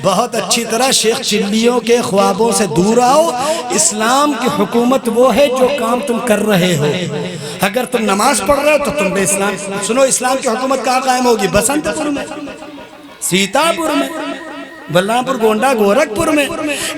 بہت اچھی طرح شیخ چلیوں کے خوابوں سے دور آؤ اسلام کی حکومت وہ ہے جو کام تم کر رہے ہو اگر تم نماز پڑھ رہے ہو تو تم بے اسلام سنو اسلام کی حکومت کہاں قائم ہوگی بسنت پور میں سیتا پور میں بلرام پور گونڈا گورکھپور میں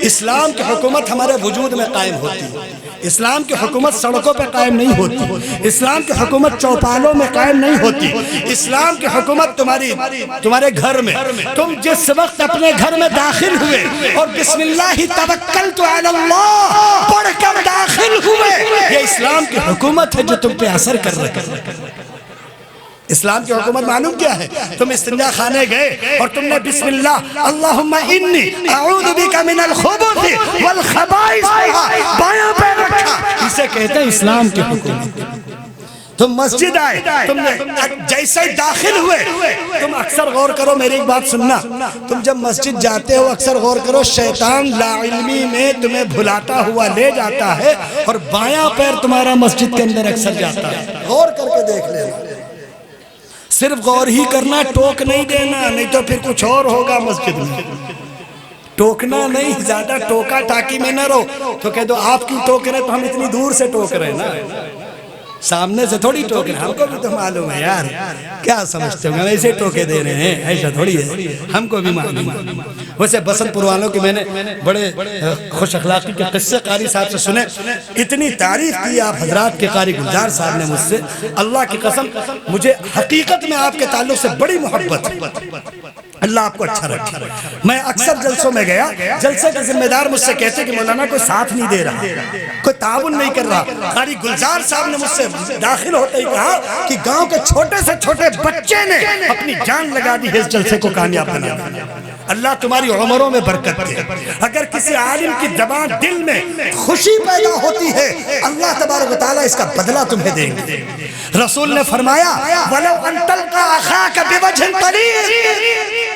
اسلام کی حکومت ہمارے وجود میں قائم ہوتی ہے اسلام کی حکومت سڑکوں پہ قائم نہیں ہوتی اسلام کی حکومت چوپالوں میں قائم نہیں ہوتی اسلام کی حکومت تمہارے گھر میں تم جس وقت اپنے گھر میں داخل ہوئے اور بسم اللہ توکلت علی اللہ پڑھ کر داخل ہوئے یہ اسلام کی حکومت ہے جو تم پہ اثر کر رہے ہیں اسلام کی حکومت معلوم کیا ہے تم استنجا خانے گئے اور تم نے بسم اللہ اللہم انی اعوذ بک من الخبث والخبائث بایاں پہ رکھا اسے کہتے ہیں اسلام کی حکومت تم مسجد آئے تم نے جیسے داخل ہوئے تم اکثر غور کرو میری ایک بات سننا تم جب مسجد جاتے ہو اکثر غور کرو شیطان لا علمی میں تمہیں بھلاتا ہوا لے جاتا ہے اور بایاں پیر تمہارا مسجد کے اندر اکثر جاتا ہے غور کر کے دیکھ لینا صرف غور ہی کرنا، ٹوک نہیں دینا، نہیں تو پھر کچھ اور ہوگا مسجد میں. ٹوکنا نہیں، زیادہ ٹوکا ٹاکی میں نہ رہو. تو کہہ دو آپ کیوں ٹوک رہے؟ تو ہم اتنی دور سے ٹوک رہے ہیں نا، سامنے سے تھوڑی ٹوک رہے ہیں. ہم کو بھی تو معلوم ہے یار، کیا سمجھتے ہو؟ ہم ایسے ٹوکے دے رہے ہیں، ایسا تھوڑی ہے، ہم کو بھی معلوم ہے. ویسے بسنت پور والوں کی میں نے بڑے خوش اخلاقی کے قصے قاری صاحب سے سنے. اتنی تعریف کی آپ حضرات کے قاری گلزار صاحب نے مجھ سے، اللہ کی قسم مجھے حقیقت میں آپ کے تعلق سے بڑی محبت. اللہ آپ کو اچھا رکھے. میں اکثر جلسوں میں گیا، جلسے کے ذمہ دار مجھ سے کہتے کہ مولانا کوئی ساتھ نہیں دے رہا، کوئی تعاون نہیں کر رہا. قاری گلزار صاحب نے مجھ سے داخل ہوتے ہی کہا کہ گاؤں کے چھوٹے سے چھوٹے بچے نے اپنی جان لگا دی اس جلسے کو کامیاب بنا دیا. اللہ تمہاری عمروں میں برکت دے. اگر کسی عالم کی زبان دل میں خوشی پیدا ہوتی ہے، اللہ تبارک و تعالیٰ اس کا بدلہ تمہیں دیں گے. رسول نے فرمایا وَلَوْ أَن تَلْقَى أَخَاكَ بِوَجْهٍ طَلِيقٍ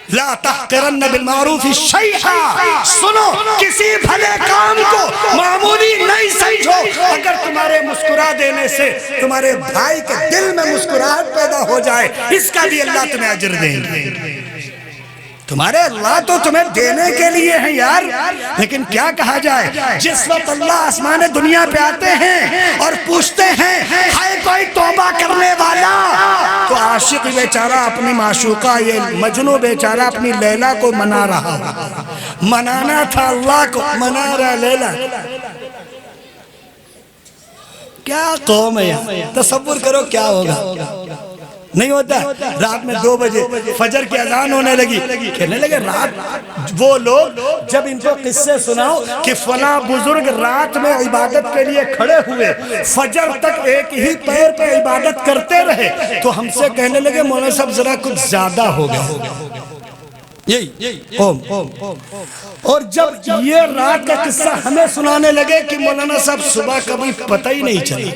لا تحقرن بالمعروف شیئا. سنو، کسی بھلے کام کو معمولی نہیں سمجھو. اگر تمہارے مسکرا دینے سے تمہارے بھائی کے دل میں مسکراہٹ پیدا ہو جائے، اس کا بھی اللہ تمہیں اجر دیں گے. تمہارے اللہ تو تمہیں دینے کے لیے ہیں یار. لیکن کیا کہا جائے، جس وقت اللہ آسمان دنیا پہ آتے ہیں اور پوچھتے ہیں ہے کوئی توبہ کرنے والا، تو عاشق بیچارہ اپنی معشوقہ یہ مجنو بیچارہ اپنی لیلا کو منا رہا. منانا تھا اللہ کو، منا رہا لیلا. کیا قوم ہے یار، تصور کرو کیا ہوگا. نہیں ہوتا. رات میں 2 بجے فجر کی اذان ہونے لگی، کہنے لگے رات وہ لوگ جب ان کو قصے سناؤ کہ فلاں بزرگ رات میں عبادت کے لیے کھڑے ہوئے، فجر تک ایک ہی پیر پہ عبادت کرتے رہے، تو ہم سے کہنے لگے مولانا صاحب ذرا کچھ زیادہ ہو گیا. یہی قوم. اور جب یہ رات کا قصہ ہمیں سنانے لگے کہ مولانا صاحب صبح کبھی پتہ ہی نہیں چلا.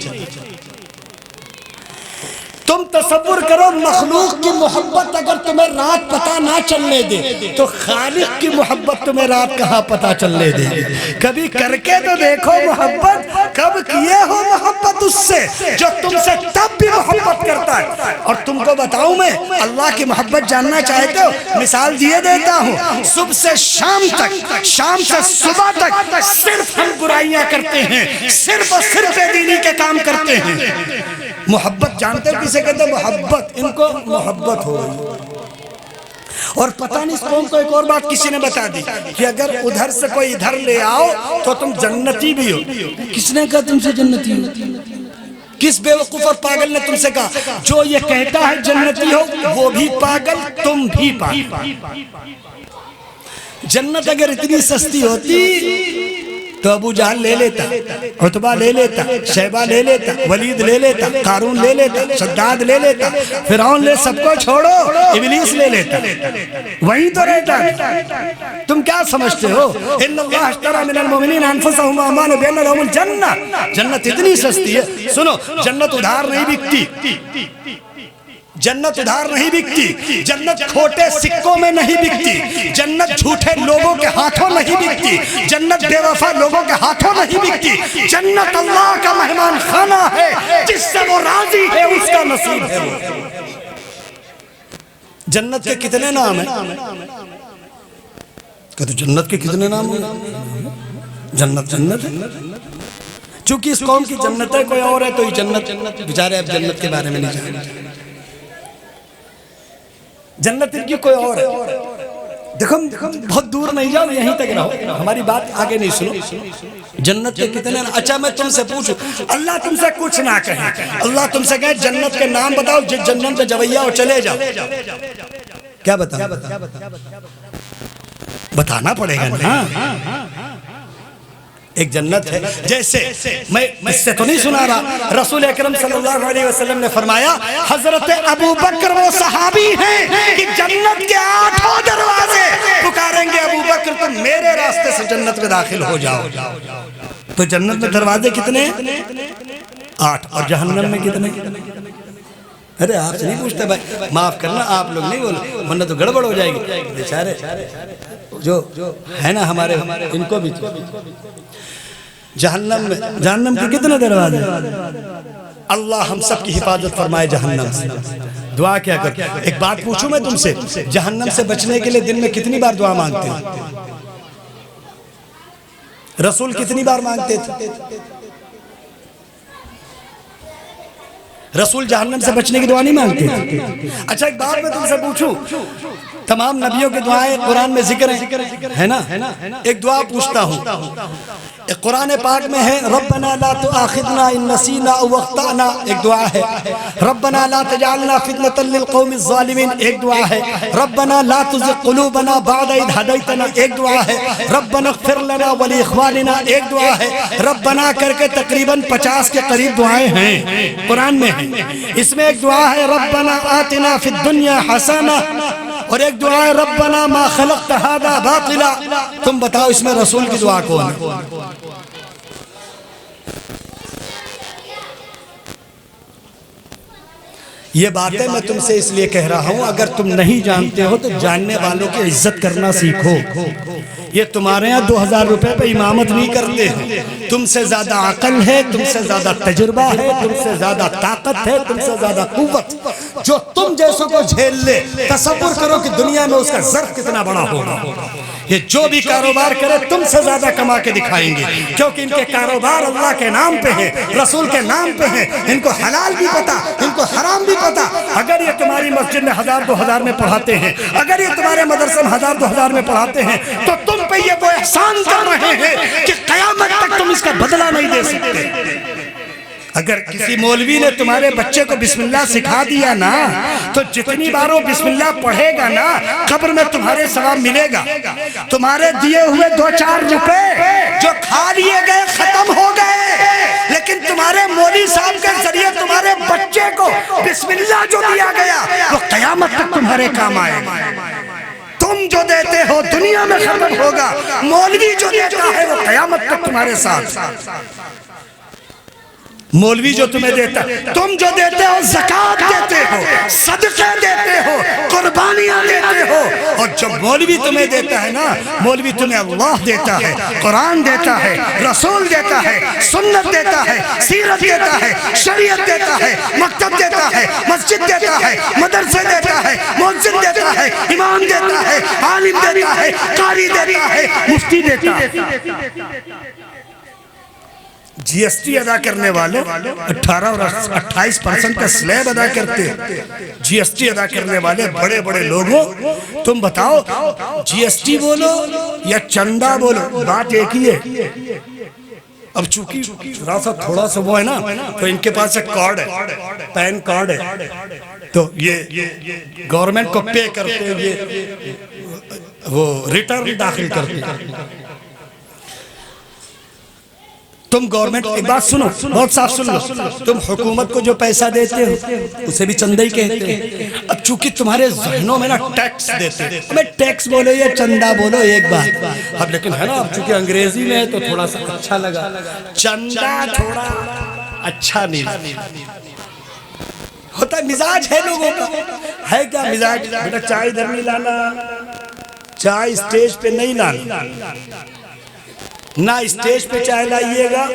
تم تصور کرو مخلوق کی محبت اگر تمہیں رات پتہ نہ چلنے دے تو خالق کی محبت تمہیں رات کہاں پتہ چلنے دے. کبھی کر کے تو دیکھو محبت، کب کیے ہو محبت اس سے جو تم سے تب بھی محبت کرتا ہے. اور تم کو بتاؤں میں اللہ کی محبت جاننا چاہتے ہو، مثال دیے دیتا ہوں. صبح سے شام تک، شام سے صبح تک صرف ہم برائیاں کرتے ہیں، صرف اور صرف بے دینی کے کام کرتے ہیں. محبت جانتے ہو کسے کہتے ہیں؟ محبت. ان کو محبت ہو گئی. اور پتہ نہیں اس قوم کو ایک اور بات کسی نے بتا دی کہ اگر ادھر سے کوئی ادھر لے آؤ تو تم جنتی بھی ہو. کس نے کہا تم سے جنتی ہو؟ کس بے وقوف اور پاگل نے تم سے کہا؟ جو یہ کہتا ہے جنتی ہو وہ بھی پاگل، تم بھی پاگل. جنت اگر اتنی سستی ہوتی تو ابو جہل لے لیتا، عتبہ لے لیتا، شیبہ لے لیتا، ولید لے لیتا، قارون لے لیتا، شداد لے لیتا، فرعون لے، سب کو چھوڑو ابلیس لے لیتا. وہیں تو رہتا. تم کیا سمجھتے ہو؟ ان اللہ اشتری من المؤمنین انفسهم واموالهم بان لهم الجنہ. جنت اتنی سستی ہے. سنو، جنت ادھار نہیں بکتی. جنت ادھار نہیں بکتی. جنت کھوٹے سکوں میں نہیں بکتی. جنت جھوٹے لوگوں کے ہاتھوں نہیں بکتی. جنت بے وفا لوگوں کے ہاتھوں نہیں بکتی. جنت اللہ کا مہمان خانہ ہے، جس سے وہ راضی ہے اس کا نصیب ہے. جنت کے کتنے نام ہیں؟ کہتے جنت کے کتنے نام ہیں؟ جنت جنت ہے. چونکہ اس قوم کی جنت ہے، کوئی اور ہے تو یہ جنت. بیچارے اب جنت کے بارے میں نہیں جانتے. جنت ان کی کوئی اور ہے. دیکھو بہت دور نہیں جاؤ، یہیں تک رہو، ہماری بات آگے نہیں سنو. جنت کے کتنے. اچھا میں تم سے پوچھوں، اللہ تم سے کچھ نہ کہے، اللہ تم سے کہے جنت کے نام بتاؤ، جس جنت پہ جویا ہو چلے جاؤ، کیا بتاؤ؟ بتانا پڑے گا نا. ایک جنت ہے. جیسے میں اس سے تو نہیں سنا رہا، رسول اکرم صلی اللہ علیہ وسلم نے فرمایا حضرت ابو بکر وہ صحابی ہیں کہ جنت کے 8 دروازے پکاریں گے ابو بکر تم میرے راستے سے جنت میں داخل ہو جاؤ. تو جنت میں دروازے کتنے ہیں؟ 8. اور جہنم میں کتنے؟ ارے آپ سے نہیں پوچھتے بھائی، معاف کرنا آپ لوگ نہیں بولو ورنہ تو گڑبڑ ہو جائے گی. بیچارے جو ہے نا ہمارے، ان کو بھی. جہنم میں، جہنم کے کتنے دروازے؟ اللہ ہم سب کی حفاظت فرمائے جہنم سے. دعا کیا کر. ایک بات پوچھوں میں تم سے, جہنم سے بچنے کے لیے دن میں کتنی بار دعا مانگتے ہو؟ رسول کتنی بار مانگتے تھے؟ رسول جہنم سے بچنے کی دعا نہیں مانگتے تھے. اچھا ایک بات میں تم سے پوچھوں, تمام نبیوں کی دعائیں قرآن میں ذکر ہیں, ہے نا؟ ایک دعا پوچھتا ہوں, قرآن پاک میں ہے ربنا لا تؤاخذنا ان نسینا او اخطأنا, ایک دعا ہے. ربنا لا تجعلنا فتنة للقوم الظالمین, ایک دعا ہے. ربنا لا تزغ قلوبنا بعد اذ ہدیتنا, ایک دعا ہے. ربنا اغفر لنا ولاخواننا, ایک دعا ہے. ربنا کر کے تقریباً 50 کے قریب دعائیں ہیں قرآن میں ہیں. اس میں ایک دعا ہے ربنا آتنا فی الدنیا حسنہ, اور ایک دعا ہے ربنا ما خلقت ھذا باطلا. تم بتاؤ اس میں رسول کی دعا کون ہے؟ یہ باتیں میں تم سے اس لیے کہہ رہا ہوں, اگر تم نہیں جانتے ہو تو جاننے والوں کی عزت کرنا سیکھو. یہ تمہارے یہاں 2000 روپے پہ امامت نہیں کرتے ہیں. تم سے زیادہ عقل ہے, تم سے زیادہ تجربہ ہے, تم سے زیادہ طاقت ہے, تم سے زیادہ قوت, جو تم جیسوں کو جھیل لے. تصور کرو کہ دنیا میں اس کا ظرف کتنا بڑا ہوگا. یہ جو بھی کاروبار کرے تم سے زیادہ کما کے دکھائیں گے, کیونکہ ان کے کاروبار اللہ کے نام پہ ہیں, رسول کے نام پہ ہیں. ان کو حلال بھی پتا, ان کو حرام بھی پتا. اگر یہ تمہاری مسجد میں 1000-2000 میں پڑھاتے ہیں, اگر یہ تمہارے مدرسے میں 1000-2000 میں پڑھاتے ہیں, تو تم پہ یہ وہ احسان کر رہے ہیں کہ قیامت تک تم اس کا بدلہ نہیں دے سکتے. اگر کسی مولوی نے تمہارے بچے کو بسم اللہ سکھا دیا نا, تو جتنی بار وہ بسم اللہ پڑھے گا نا, قبر میں تمہارے ثواب ملے گا. تمہارے دیے ہوئے 2-4 روپے جو کھا لیے گئے ختم ہو گئے, لیکن تمہارے مولوی صاحب کے ذریعے تمہارے بچے کو بسم اللہ جو دیا گیا وہ قیامت تک تمہارے کام آئے گا. تم جو دیتے ہو دنیا میں ختم ہوگا, مولوی جو دیتا ہے وہ قیامت تک تمہارے ساتھ. مولوی جو تمہیں دیتا ہے, تم جو دیتے ہو زکوٰۃ دیتے ہو, صدقے دیتے ہو, قربانیاں دیتے ہو. اور جب مولوی تمہیں دیتا ہے نا, مولوی تمہیں اللہ دیتا ہے, قرآن دیتا ہے, رسول دیتا ہے, سنت دیتا ہے, سیرت دیتا ہے, شریعت دیتا ہے, مکتب دیتا ہے, مسجد دیتا ہے, مدرسے دیتا ہے, مؤذن دیتا ہے, امام دیتا ہے, عالم دیتا ہے, قاری دیتا ہے, مفتی دیتا ہے. جی ایس ٹی ادا کرنے والے 18 اور 28% کا سلیب ادا کرتے. جی ایس ٹی ادا کرنے والے بڑے بڑے لوگوں, تم بتاؤ جی ایس ٹی بولو یا چندہ بولو, بات ایک ہی ہے. اب چونکہ تھوڑا سا وہ ہے نا, تو ان کے پاس ایک کارڈ ہے, پین کارڈ ہے, تو یہ گورنمنٹ کو پے کرتے ہوئے وہ ریٹرن داخل کرتے. تم گورنمنٹ, ایک بات سنو, بہت صاف سن لو, تم حکومت کو جو پیسہ دیتے ہو اسے بھی چندہ ہی کہتے ہیں. اب چونکہ تمہارے ذہنوں میں نا ٹیکس دیتے ہیں, ہمیں ٹیکس بولو یا چندہ بولو ایک بات. اب لیکن ہے نا, اب چونکہ انگریزی میں ہے تو تھوڑا سا اچھا لگا. چندہ تھوڑا اچھا نہیں ہوتا, مزاج ہے لوگوں کا. ہے کیا مزاج؟ بیٹا چائے ادھر نہیں لانا, چائے اسٹیج پہ نہیں لانا, نہ اسٹیج پہ چائے لائیے گا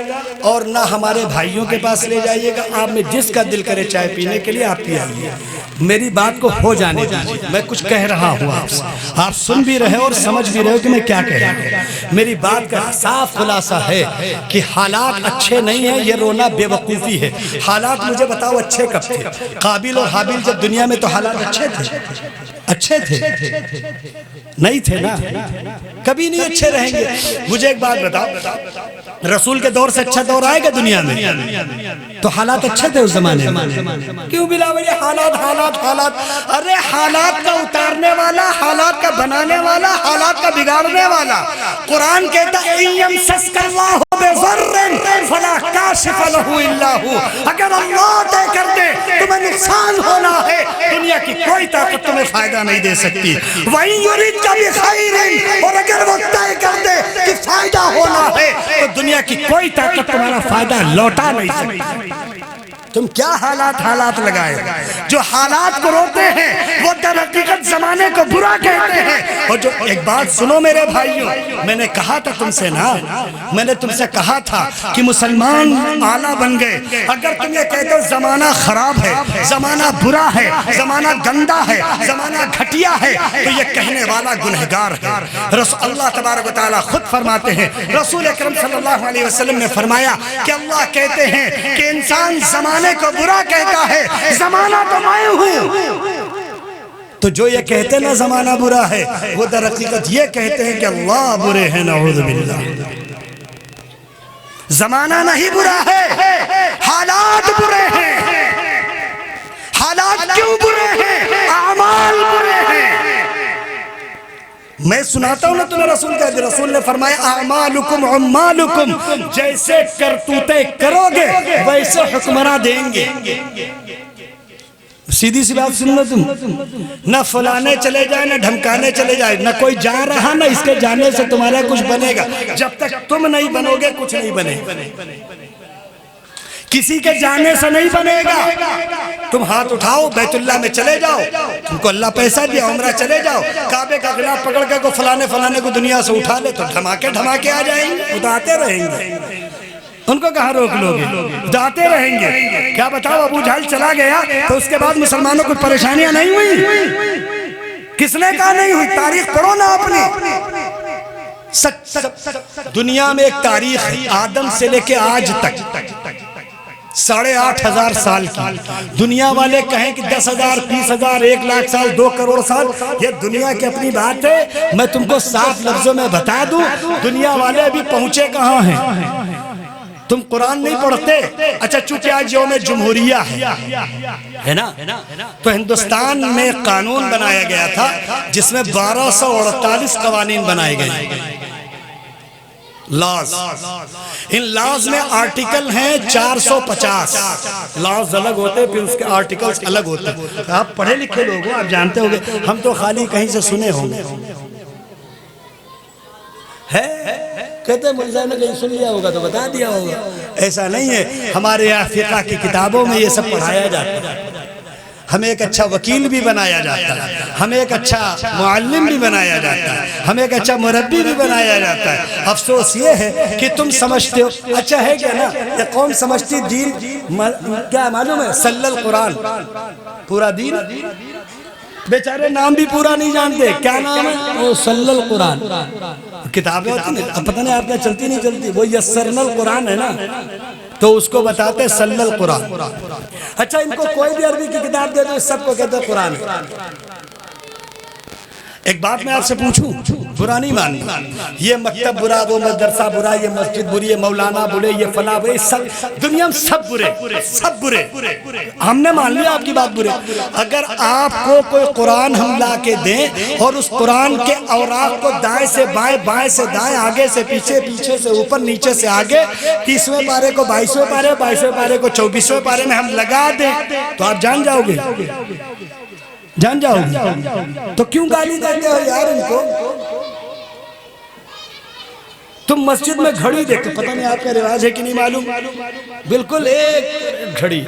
اور نہ ہمارے بھائیوں کے پاس لے جائیے گا. آپ میں جس کا دل کرے چائے پینے کے لیے آپ پی آئیے. میری بات کو ہو جانے دیجیے, میں کچھ کہہ رہا ہوں آپ سے, آپ سن بھی رہے اور سمجھ بھی رہے کہ میں کیا کہہ رہا ہوں. میری بات کا صاف خلاصہ ہے کہ حالات اچھے نہیں ہیں, یہ رونا بے وقوفی ہے. حالات مجھے بتاؤ اچھے کب تھے؟ قابل اور حابیل جب دنیا میں تو حالات اچھے تھے, اچھے تھے نہیں تھے نا, کبھی نہیں اچھے رہیں گے. مجھے ایک بات بتاؤ, رسول کے دور سے اچھا دور آئے گا دنیا میں؟ تو حالات اچھے تھے اس زمانے میں. کیوں بلا وجہ حالات حالات حالات؟ ارے حالات کا اتارنے والا, حالات کا بنانے والا, حالات کا بگاڑنے والا قرآن کہتا ہے یمسسک اللہ بضر فلا کاشف لہ الا ہو. اگر اللہ طے کر دے تمہیں نقصان ہونا ہے, دنیا کی کوئی طاقت تمہیں فائدہ نہیں دے سکتی. وَإِن يُرِدْكَ بِخَيْرٍ, اور اگر وہ طے کر دے کہ فائدہ ہونا ہے تو دنیا کی کوئی طاقت تمہارا فائدہ لوٹا نہیں سکتی. تم کیا حالات لگائے؟ جو حالات کو روتے ہیں وہ در حقیقت زمانے کو برا کہتے ہیں۔ اور جو ایک بات سنو میرے بھائیوں، میں نے کہا تھا تم سے نا، میں نے تم سے کہا تھا کہ مسلمان اعلیٰ بن گئے۔ اگر تم یہ کہتے ہو زمانہ خراب ہے، زمانہ برا ہے، زمانہ گندا ہے، زمانہ گھٹیا ہے، تو یہ کہنے والا گنہگار ہے۔ اللہ تبارک و تعالیٰ خود فرماتے ہیں، رسول اکرم صلی اللہ علیہ وسلم نے فرمایا کہ اللہ کہتے ہیں کہ انسان زمانے کو برا کہتا ہے، زمانہ تو میں ہوں۔ تو جو یہ کہتے نا زمانہ برا ہے، وہ در حقیقت یہ کہتے ہیں کہ اللہ برے ہیں، نعوذ باللہ۔ زمانہ نہیں برا ہے، حالات برے ہیں۔ حالات کیوں برے ہیں؟ اعمال برے ہیں۔ میں سناتا ہوں نا تمہیں رسول کا، رسول نے فرمایا اعمالکم عمالکم، جیسے کرتوتے کرو گے ویسے حکمراں دیں گے۔ سیدھی سی بات سن لو تم، نہ فلانے چلے جائے نہ دھمکانے چلے جائے، نہ کوئی جا رہا نہ اس کے جانے سے تمہارا کچھ بنے گا۔ جب تک تم نہیں بنو گے کچھ نہیں بنے گا، کسی کے جانے سے نہیں بنے گا۔ تم ہاتھ اٹھاؤ بیت اللہ میں چلے جاؤ، تم کو اللہ پیسہ دیا عمرہ چلے جاؤ، کعبے کا غلاف پکڑ کے کو فلانے کو دنیا سے اٹھا لے تو دھماکے آ جائیں گے، اٹھاتے رہیں گے۔ ان کو کہاں روک لو گے؟ اٹھاتے رہیں گے۔ کیا بتاؤ ابو جہل چلا گیا تو اس کے بعد مسلمانوں کو پریشانیاں نہیں ہوئی؟ کس نے کہا نہیں ہوئی؟ تاریخ پڑھو نا اپنی۔ دنیا میں ایک تاریخ ہے آدم سے لے کے آج تک 8,500 سال کی۔ دنیا والے کہیں کہ 10,000 20,000 1 لاکھ سال 2 کروڑ سال، یہ دنیا کی اپنی بات ہے۔ میں تم کو صاف لفظوں میں بتا دوں، دنیا والے ابھی پہنچے کہاں ہیں؟ تم قرآن نہیں پڑھتے؟ اچھا چونکہ آج یوم جمہوریہ ہے نا، تو ہندوستان میں قانون بنایا گیا تھا جس میں 1248 قوانین بنائے گئے، لاز۔ ان لاز میں آرٹیکل ہیں 450۔ لاز الگ ہوتے پھر اس کے آرٹیکلز الگ ہوتے۔ آپ پڑھے لکھے لوگ ہو، آپ جانتے ہوگے، ہم تو خالی کہیں سے سنے ہوں گے۔ کہتے ہیں ملزم نے کہیں سن لیا ہوگا تو بتا دیا ہوگا، ایسا نہیں ہے۔ ہمارے یہاں فقہ کی کتابوں میں یہ سب پڑھایا جاتا ہے۔ ہمیں ایک اچھا وکیل بھی بنایا جاتا ہے، ہمیں ایک اچھا معلم بھی بنایا جاتا ہے، ہمیں ایک اچھا مربی بھی بنایا جاتا ہے۔ افسوس یہ ہے کہ تم سمجھتے ہو، اچھا ہے کیا نا، یہ قوم سمجھتی دین کیا معلوم ہے؟ صلی القرآن، پورا دین۔ بیچارے نام بھی پورا نہیں جانتے، کیا نام ہے؟ صلی القرآن۔ کتابیں ہوتی ہیں، پتہ نہیں آپ نے چلتی نہیں چلتی، وہ یسرنا القرآن ہے نا، تو اس کو بتاتے صلی القرآن۔ اچھا ان کو کوئی بھی عربی کی کتاب دے دو، سب کو کہتے ہیں قرآن۔ ایک بات میں آپ سے پوچھوں، برا نہیں مانی، یہ مکتب برا، وہ مدرسہ برا، یہ مسجد بری، یہ مولانا برے، یہ فلاں برے، سب دنیا میں سب برے، سب برے۔ ہم نے مان لیا آپ کی بات برے۔ اگر آپ کو کوئی قرآن ہم لا کے دیں اور اس قرآن کے اوراق کو دائیں سے بائیں، بائیں سے دائیں، آگے سے پیچھے، پیچھے سے اوپر، نیچے سے آگے، 30ویں پارے کو 22ویں پارے، 22ویں پارے کو 24ویں پارے میں ہم لگا دیں تو آپ جان جاؤ گے، جان جاؤ گے۔ تو کیوں گالی دیتے ہو یار ان کو؟ تم مسجد میں گھڑی دیکھتے، پتہ نہیں آپ کا رواج ہے کہ نہیں معلوم، بالکل ایک گھڑی،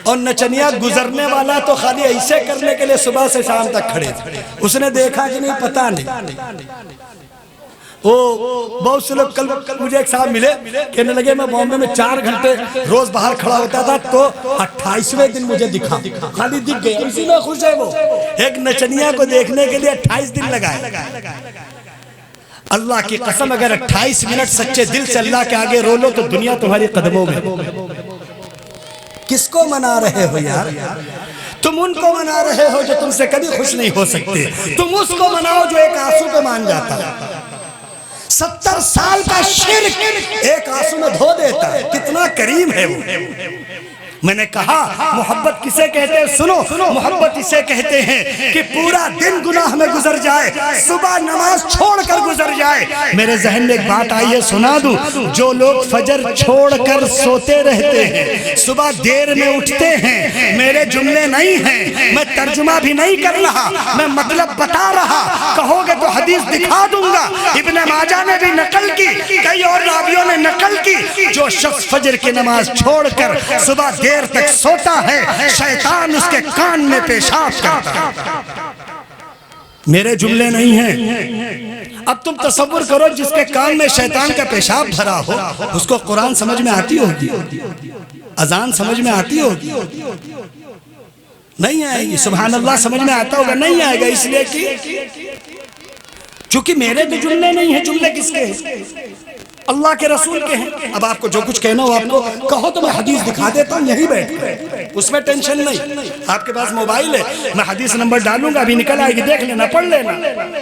اور نچنیا گزرنے والا تو خالی ایسے کرنے کے لیے صبح سے شام تک کھڑے تھے، اس نے دیکھا کہ نہیں پتہ نہیں۔ بہت سے لوگ کل مجھے ایک صاحب ملے، کہنے لگے میں بامبے میں 4 گھنٹے روز باہر کھڑا ہوتا تھا، تو 28ویں دن مجھے دکھا، خالی دکھ گیا، اسی میں خوش ہے وہ۔ ایک نچنیا کو دیکھنے کے لیے 28 دن لگائے۔ اللہ کی قسم اگر 28 منٹ سچے دل سے اللہ کے آگے رو لو تو دنیا تمہاری قدموں میں۔ کس کو منا رہے ہو یار؟ تم ان کو منا رہے ہو جو تم سے کبھی خوش نہیں ہو سکتے، تم اس کو مناؤ جو ایک آنسو پہ مان جاتا ہے۔ 70 سال کا شرک ایک آنسو میں دھو دیتا ہے، کتنا کریم ہے وہ۔ میں نے کہا محبت کسے کہتے ہیں؟ سنو، محبت اسے کہتے ہیں کہ پورا دن گناہ میں گزر جائے، صبح نماز چھوڑ کر گزر جائے۔ میرے ذہن میں ایک بات آئی ہے، سنا دوں۔ جو لوگ فجر چھوڑ کر سوتے رہتے ہیں، صبح دیر میں اٹھتے ہیں، میرے جملے نہیں ہیں، میں ترجمہ بھی نہیں کر رہا، میں مطلب بتا رہا۔ کہو گے تو حدیث دکھا دوں گا، ابن ماجہ نے بھی نقل کی، کئی اور راویوں نے نقل کی جو شخص فجر کی نماز چھوڑ کر صبح دیر تک سوتا ہے شیطان اس کے کان میں پیشاب کرتا ہے۔ میرے جملے نہیں ہیں۔ اب تم تصور کرو جس کے کان میں شیطان کا پیشاب بھرا ہو اس کو قرآن سمجھ میں آتی ہوگی، اذان سمجھ میں آتی ہوگی؟ نہیں آئے گی۔ سبحان اللہ سمجھ میں آتا ہوگا؟ نہیں آئے گا، اس لیے کہ چونکہ میرے تو جملے نہیں ہیں۔ جملے کس کے ہیں؟ اللہ کے رسول کے ہیں۔ اب آپ کو جو کچھ کہنا ہو آپ کو کہو تو میں حدیث دکھا دیتا ہوں یہی بیٹھ کر، اس میں ٹینشن نہیں۔ آپ کے پاس موبائل ہے، میں حدیث نمبر ڈالوں گا، ابھی نکل آئے گی، دیکھ لینا، پڑھ لینا۔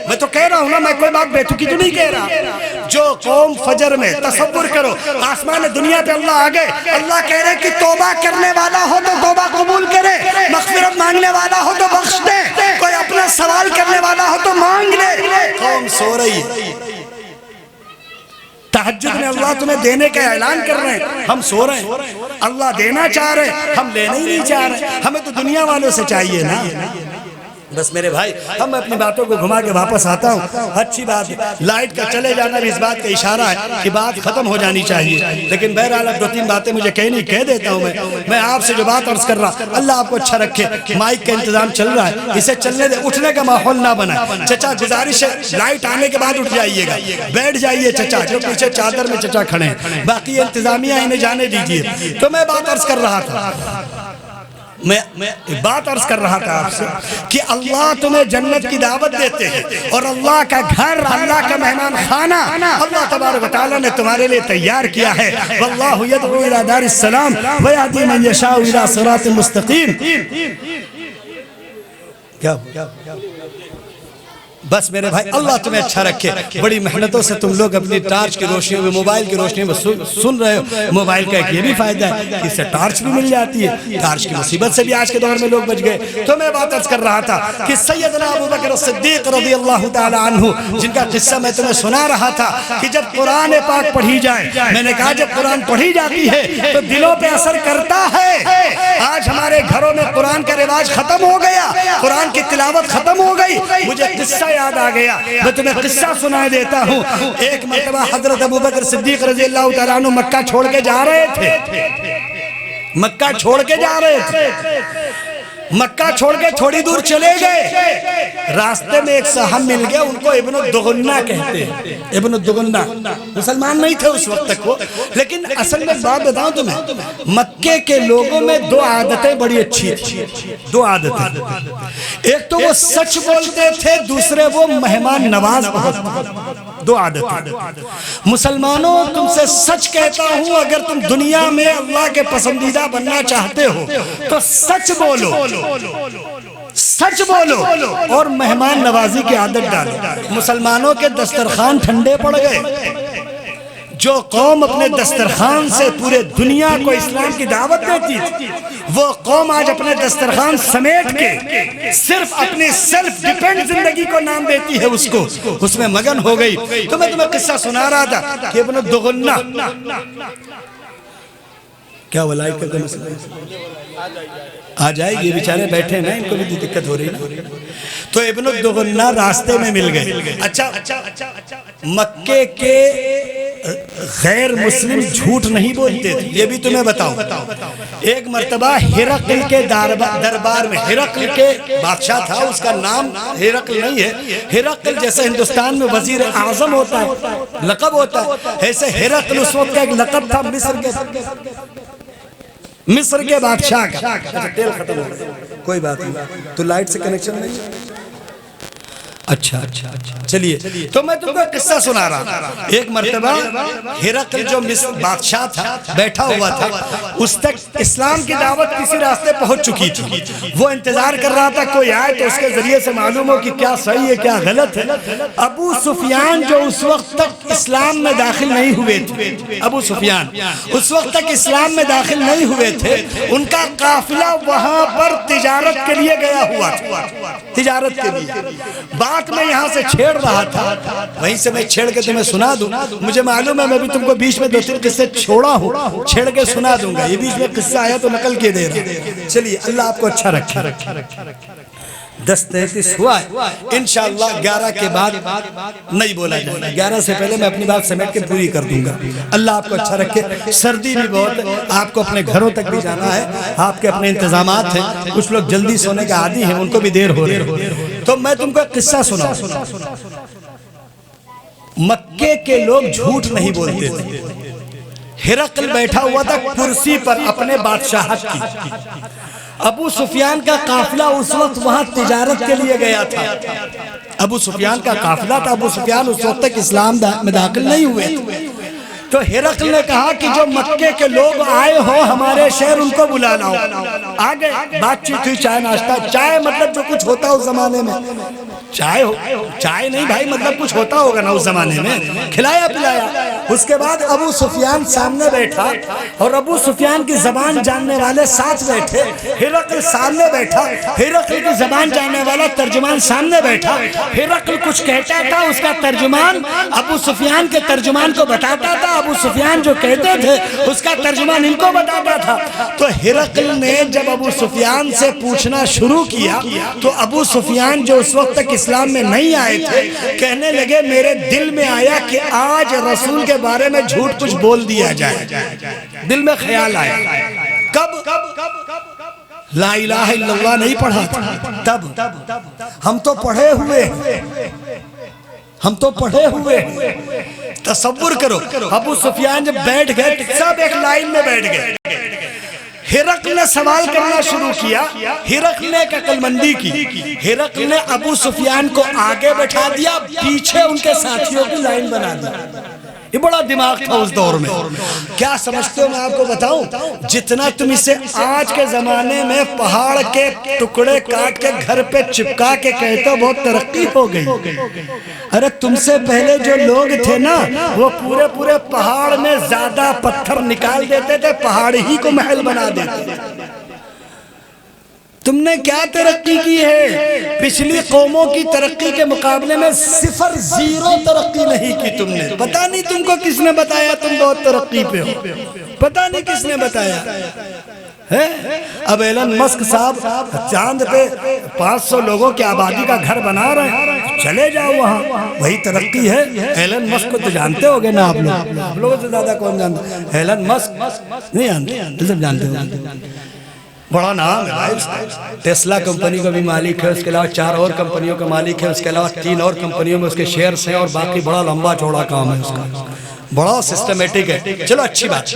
میں تو کہہ رہا ہوں نا، میں کوئی بات بیتوکی تو نہیں کہہ رہا۔ جو قوم فجر میں، تصور کرو آسمان دنیا پہ اللہ آ گئے، اللہ کہہ رہے کہ توبہ کرنے والا ہو تو توبہ قبول کرے، مغفرت مانگنے والا ہو تو بخش دے، کوئی اپنا سوال کرنے والا ہو تو مانگ لے۔ قوم سو رہی ہے، تہجد میں اللہ تمہیں دینے کا اعلان کر رہے ہیں، ہم سو رہے ہیں۔ اللہ دینا چاہ رہے ہیں، ہم لینا ہی نہیں چاہ رہے۔ ہمیں تو دنیا والوں سے چاہیے نا۔ بس میرے بھائی ہم اپنی باتوں کو گھما کے واپس آتا ہوں۔ اچھی بات ہے، لائٹ کا چلے جانا بھی اس بات کا اشارہ ہے کہ بات ختم ہو جانی چاہیے، لیکن بہرحال اب 2-3 باتیں مجھے کہہ دیتا ہوں۔ میں آپ سے جو بات عرض کر رہا، اللہ آپ کو اچھا رکھے۔ مائک کا انتظام چل رہا ہے، اسے چلنے دے، اٹھنے کا ماحول نہ بنائے۔ چچا گزارش ہے لائٹ آنے کے بعد اٹھ جائیے گا، بیٹھ جائیے چچا جو پیچھے چادر میں چچا کھڑے ہیں، باقی انتظامیہ انہیں جانے دیجیے۔ تو میں بات عرض کر رہا تھا، میں بات عرض کر رہا تھا آپ سے کہ اللہ تمہیں جنت کی دعوت دیتے ہیں، اور اللہ کا گھر، اللہ کا مہمان خانہ اللہ تبارک و تعالیٰ نے تمہارے لئے تیار کیا ہے۔ واللہ یدعو الی دار السلام ویہدی من یشاء الی صراط مستقیم۔ کیا بس میرے بھائی اللہ تمہیں اچھا رکھے۔ بڑی محنتوں سے تم لوگ اپنی ٹارچ کی روشنی میں، موبائل کی روشنی میں سن رہے ہو۔ موبائل کا ایک یہ بھی فائدہ ہے کہ اس سے ٹارچ بھی مل جاتی ہے، ٹارچ کی مصیبت سے بھی آج کے دور میں لوگ بچ گئے۔ تو میں بات عرض کر رہا تھا کہ سیدنا ابوبکر صدیق رضی اللہ تعالی عنہ جن کا قصہ میں تمہیں سنا رہا تھا کہ جب قرآن پاک پڑھی جائے، میں نے کہا جب قرآن پڑھی جاتی ہے تو دلوں پہ اثر کرتا ہے۔ آج ہمارے گھروں میں قرآن کا رواج ختم ہو گیا، قرآن کی تلاوت ختم ہو گئی۔ مجھے قصہ یاد آ گیا، میں تمہیں قصہ سنا دیتا ہوں۔ ایک مرتبہ حضرت ابوبکر صدیق رضی اللہ تعالیٰ عنہ مکہ چھوڑ کے جا رہے تھے، مکہ چھوڑ کے جا رہے تھے، مکہ چھوڑ کے تھوڑی دور چلے گئے، راستے میں ایک صاحب مل گیا، ان کو ابن الدغنہ کہتے ہیں۔ ابن الدغنہ مسلمان نہیں تھے اس وقت تک وہ، لیکن اصل میں بات بتاؤں تمہیں، مکے کے لوگوں میں 2 عادتیں بڑی اچھی تھی، 2 عادتیں۔ ایک تو وہ سچ بولتے تھے، دوسرے وہ مہمان نواز بہت تھے۔ 2 عادتیں۔ مسلمانوں تم سے سچ کہتا ہوں، اگر تم دنیا میں اللہ کے پسندیدہ بننا چاہتے ہو تو سچ بولو، سچ بولو اور مہمان نوازی کی عادت ڈالو۔ مسلمانوں کے دسترخوان ٹھنڈے پڑ گئے۔ جو قوم اپنے دسترخوان سے پورے دنیا کو اسلام کی دعوت دیتی تھی، وہ قوم آج اپنے دسترخوان سمیٹ کے صرف اپنی سیلف ڈیپینڈ زندگی کو نام دیتی ہے، اس میں مگن ہو گئی۔ تو میں تمہیں قصہ سنا رہا تھا کہ ابن الدغنہ کیا ولائی کا مسئلہ آ جائے گی، بیچارے بیٹھے نا، ان کو بھی دقت ہو رہی ہے۔ تو ابن الدغنہ راستے میں مل گئے۔ اچھا مکے کے غیر مسلم جھوٹ نہیں بولتے تھے، یہ بھی تمہیں بتاؤں۔ ایک مرتبہ ہرقل کے دربار میں، ہرقل کے بادشاہ تھا، اس کا نام ہرقل نہیں ہے، ہرقل جیسے ہندوستان میں وزیر اعظم ہوتا ہے لقب ہوتا ہے، ایسے ہرقل اس وقت کا ایک لقب تھا مصر کے بادشاہ کا۔ تیل ختم ہو گیا، کوئی بات نہیں، تو لائٹ سے کنیکشن نہیں۔ اچھا چلیے، تو میں تم کو قصہ سنا رہا۔ ایک مرتبہ ہرقل جو مصر بادشاہ تھا بیٹھا ہوا تھا، اس تک اسلام کی دعوت کسی راستے پہنچ چکی تھی، وہ انتظار کر رہا تھا کوئی آئے تو اس کے ذریعے سے معلوم ہو کہ کیا صحیح ہے کیا غلط ہے۔ ابو سفیان جو اس وقت تک اسلام میں داخل نہیں ہوئے تھے، ابو سفیان اس وقت تک اسلام میں داخل نہیں ہوئے تھے، ان کا قافلہ وہاں پر تجارت کے لیے گیا ہوا تھا، تجارت کے لیے۔ بات میں یہاں سے چھیڑ رہا تھا، وہیں سے میں چھیڑ کے تمہیں سنا دوں، مجھے معلوم ہے میں بھی تم کو بیچ میں 2-3 قصے چھوڑا ہوں، چھیڑ کے سنا دوں گا، یہ بیچ میں قصہ آیا تو نقل کے دے رہا۔ چلیے اللہ آپ کو اچھا رکھے۔ 10:33 ہوا ہے، انشاءاللہ 11 کے بعد نہیں بولا جائے گا، 11 سے پہلے میں اپنی بات سمیٹ کے پوری کر دوں گا۔ اللہ آپ کو اچھا رکھے، سردی بھی بہت ہے، آپ کو اپنے گھروں تک بھی جانا ہے، آپ کے اپنے انتظامات ہیں، کچھ لوگ جلدی سونے کا عادی ہیں، ان کو بھی دیر ہو رہی ہے، تو میں تم کو ایک قصہ سناؤں۔ مکے کے لوگ جھوٹ نہیں بولتے تھے۔ ہرقل بیٹھا ہوا تھا کرسی پر اپنے بادشاہت کی، ابو سفیان کا قافلہ اس وقت وہاں تجارت کے لیے گیا تھا، ابو سفیان کا قافلہ تھا، ابو سفیان اس وقت تک اسلام میں داخل نہیں ہوئے، تو ہرقل نے کہا کہ جو مکے کے لوگ آئے ہو ہمارے شہر ان کو بلا لاؤ۔ آگے بات چیت ہوئی، چائے ناشتہ، چائے مطلب جو کچھ ہوتا اس زمانے میں، چائے نہیں بھائی، مطلب کچھ ہوتا ہوگا نا اس زمانے میں، کھلایا پلایا۔ اس کے بعد ابو سفیان سامنے بیٹھا اور ابو سفیان کی زبان جاننے والے ساتھ بیٹھے، ہرقل سامنے بیٹھا، ہرقل کی زبان جاننے والا ترجمان سامنے بیٹھا، ہرقل کچھ کہتا تھا، اس کا ترجمان ابو سفیان کے ترجمان کو بتاتا تھا، ابو سفیان جو کہتے تھے اس کا ترجمان ان کو بتاتا تھا۔ تو ہرقل نے جب ابو سفیان سے پوچھنا شروع کیا تو ابو سفیان جو اس وقت تک اسلام میں نہیں آئے تھے کہنے لگے میرے دل میں آیا کہ آج رسول کے بارے میں جھوٹ کچھ بول دیا جائے، دل میں خیال آیا۔ کب؟ لا الہ الا اللہ نہیں پڑھا تھا، تب ہم تو پڑھے ہوئے، تصور کرو ابو سفیان جب بیٹھ گئے سب ایک لائن میں بیٹھ گئے، ہرقل نے سوال کرنا شروع کیا، ہرقل نے ایک عقل مندی کی، ہرقل نے ابو سفیان کو آگے بٹھا دیا، پیچھے ان کے ساتھیوں کی لائن بنا دی۔ یہ بڑا دماغ تھا اس دور میں۔ کیا سمجھتے ہو میں آپ کو بتاؤں، جتنا تم اسے آج کے زمانے میں پہاڑ کے ٹکڑے کاٹ کے گھر پہ چپکا کے کہتے ہو بہت ترقی ہو گئی، ارے تم سے پہلے جو لوگ تھے نا وہ پورے پہاڑ میں زیادہ پتھر نکال دیتے تھے، پہاڑ ہی کو محل بنا دیتے تھے۔ تم نے کیا ترقی کی ہے؟ پچھلی قوموں کی ترقی کے مقابلے میں 0 ترقی نہیں کی تم نے۔ پتہ نہیں تم کو کس نے بتایا تم بہت ترقی پہ ہو، پتہ نہیں کس نے بتایا ہے۔ اب ایلن مسک صاحب چاند پہ 500 لوگوں کی آبادی کا گھر بنا رہے ہیں، چلے جاؤ وہاں، وہی ترقی ہے۔ ایلن مسک کو تو جانتے ہوگے نا آپ لوگوں سے زیادہ کون جانتے؟ ایلن مسک نہیں جانتے، سب جانتے ہو، بڑا نام ہے، ٹیسلا کمپنی کا بھی مالک ہے، اس کے علاوہ 4 اور کمپنیوں کا مالک ہے، اس کے علاوہ 3 اور کمپنیوں میں اس کے شیئرز ہیں، اور باقی بڑا لمبا چوڑا کام ہے اس کا، بڑا سسٹمیٹک ہے۔ چلو اچھی بات،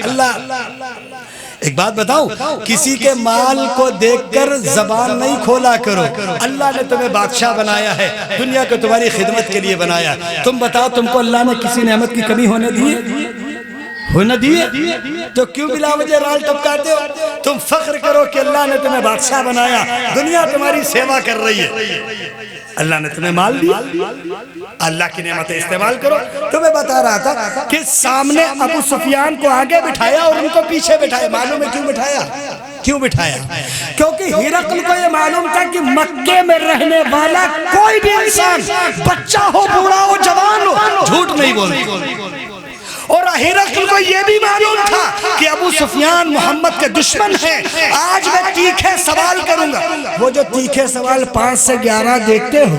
ایک بات بتاؤں، کسی کے مال کو دیکھ کر زبان نہیں کھولا کرو۔ اللہ نے تمہیں بادشاہ بنایا ہے، دنیا کو تمہاری خدمت کے لیے بنایا۔ تم بتاؤ تم کو اللہ نے کسی نعمت کی کمی ہونے دی تو کیوں بلا وجہ رال ٹپکاتے ہو؟ تم فخر کرو کہ اللہ نے تمہیں بادشاہ بنایا، دنیا تمہاری سیوا کر رہی ہے، اللہ نے تمہیں مال دیا، اللہ کی نعمتیں استعمال کرو۔ تمہیں بتا رہا تھا کہ سامنے ابو سفیان کو آگے بٹھایا اور ان کو پیچھے بٹھایا، معلوم ہے کیوں بٹھایا؟ کیونکہ ہرقل کو یہ معلوم تھا کہ مکے میں رہنے والا کوئی بھی انسان، بچہ ہو بوڑھا ہو جوان ہو، جھوٹ نہیں بولتا، اور ہرقل کو یہ بھی معلوم تھا کہ ابو سفیان محمد کے دشمن ہیں، آج میں تیکھے سوال کروں گا۔ وہ جو تیکھے سوال 5 سے 11 دیکھتے ہو،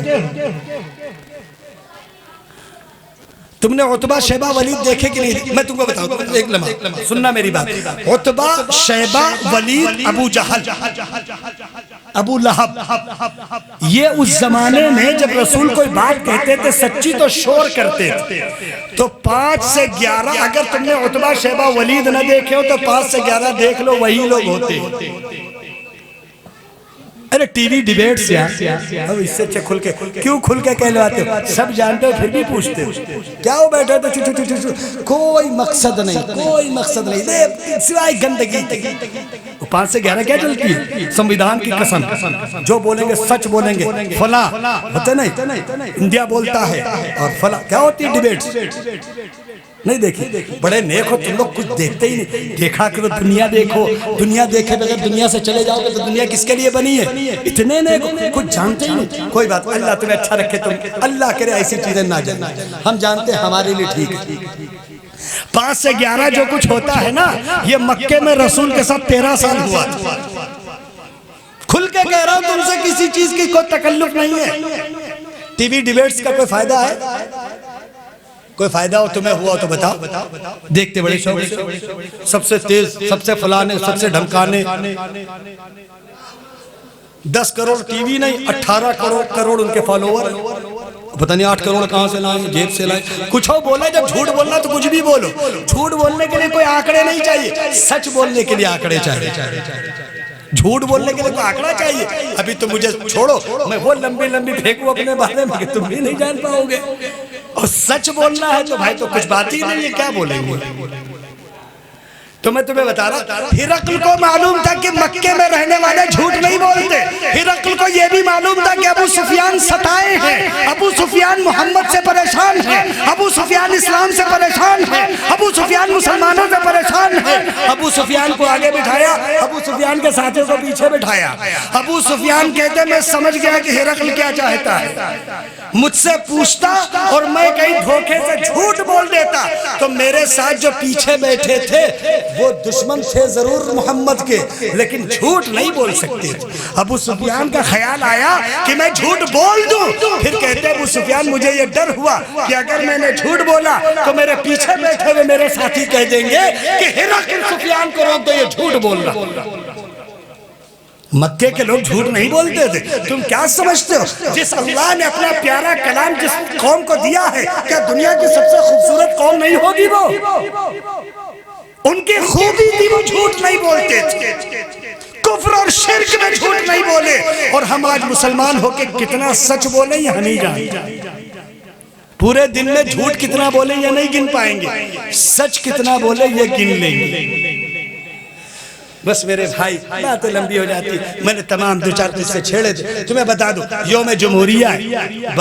تم نے عتبہ شیبہ ولید دیکھے کہ نہیں؟ میں تم کو بتاؤں، ایک لمحہ سننا میری بات۔ عتبہ شیبہ ولید ابو جہل ابو لہب، یہ اس زمانے میں جب رسول کوئی بات کہتے تھے سچی تو شور کرتے تھے، تو 5 سے 11 اگر تم نے عتبہ شیبہ ولید نہ دیکھے ہو تو 5 سے 11 دیکھ لو، وہی لوگ ہوتے۔ ارے ٹی وی ڈیبیٹس یار، اب اس سے اچھا کیوں کھل کے کہلواتے ہو؟ سب جانتے ہو پھر بھی پوچھتے ہو، کیا ہو بیٹھے تو کوئی مقصد نہیں سوائے گندگی۔ 5 سے 11 کیا چلتی ہے؟ سمویدھان کی قسم، جو بولیں گے سچ بولیں گے، فلاں ہوتے نہیں، انڈیا بولتا ہے اور فلاں، کیا ہوتی ہے ڈیبیٹس؟ نہیں دیکھی، بڑے نیک ہو تم لوگ، کچھ دیکھتے ہی نہیں، دیکھا کرو دنیا دیکھو، دنیا دیکھے بغیر دنیا سے چلے جاؤ گے تو دنیا کس کے لیے بنی ہے؟ اتنے نیک ہو کچھ جانتے ہی نہیں۔ کوئی بات، اللہ تمہیں اچھا رکھے، تم اللہ کرے ایسی چیزیں نہ جانا، ہم جانتے ہیں ہمارے لیے ٹھیک ہے۔ 5 سے 11 جو کچھ ہوتا ہے نا، یہ مکے میں رسول کے ساتھ 13 سال ہوا تھا، کھل کے کہہ رہا ہوں تم سے کسی چیز کی کوئی تکلف نہیں ہے. ٹی وی ڈیبیٹس کا کوئی فائدہ ہے؟ کوئی فائدہ ہو تمہیں ہوا ہو تو بتاؤ. دیکھتے بڑے شوق سے، سب سے تیز، سب سے فلانے، سب سے ڈھمکانے. 10 کروڑ ٹی وی نہیں، 18 کروڑ ان کے فالوور. پتہ نہیں 8 کروڑ کہاں سے لائیں، جیب سے لائیں. کچھ ہو بولے، جب جھوٹ بولنا تو کچھ بھی بولو. جھوٹ بولنے کے لیے کوئی آنکڑے نہیں چاہیے، سچ بولنے کے لیے آنکڑے چاہیے. جھوٹ بولنے کے لیے کوئی آنکڑا چاہیے. ابھی تو مجھے چھوڑو، میں وہ لمبی پھینکوں اپنے بارے میں کہ تم بھی نہیں جان پاؤ گے. اور سچ بولنا ہے تو بھائی تو کچھ بات ہی نہیں ہے، کیا بولیں گے. تو میں تمہیں بتا رہا، ہرقل کو معلوم تھا کہ مکے میں رہنے والے جھوٹ نہیں بولتے. ہرقل کو یہ بھی معلوم تھا کہ ابو سفیان ستائے ہیں، ابو سفیان محمد سے پریشان ہے، ابو سفیان اسلام سے پریشان ہے، ابو سفیان مسلمانوں سے پریشان ہے. ابو سفیان کو آگے بٹھایا، ابو سفیان کے ساتھیوں کو پیچھے بٹھایا. ابو سفیان کہتے میں سمجھ گیا کہ ہرقل کیا چاہتا ہے. مجھ سے پوچھتا اور میں کہیں دھوکے سے جھوٹ بول دیتا تو میرے ساتھ جو پیچھے بیٹھے تھے وہ دشمن تھے ضرور محمد کے، لیکن جھوٹ نہیں بول سکتے. ابو سفیان کا خیال آیا کہ میں جھوٹ بول دوں. پھر کہتے ابو سفیان مجھے یہ ڈر ہوا کہ اگر میں نے جھوٹ بولا تو میرے پیچھے بیٹھے ہوئے میرے ساتھی کہہ دیں گے کہ ہرقل سفیان کو روک دو، یہ جھوٹ بول رہا. مکے کے لوگ جھوٹ نہیں بولتے تھے. تم کیا سمجھتے ہو جس اللہ نے اپنا پیارا کلام جس قوم کو دیا ہے، کیا دنیا کی سب سے خوبصورت قوم نہیں ہوگی وہ؟ ان کی خوبی تھی وہ جھوٹ نہیں بولتے تھے. کفر اور شرک میں جھوٹ نہیں بولے. اور ہم آج مسلمان ہو کے کتنا سچ بولیں یہ نہیں جانتے. پورے دن میں جھوٹ کتنا بولیں یہ نہیں گن پائیں گے، سچ کتنا بولیں یہ گن لیں گے. بس میرے بھائی باتیں لمبی ہو جاتی، میں نے تمام 2-4 قصے چھیڑے تھے. تمہیں بتا دوں یوم جمہوریہ ہے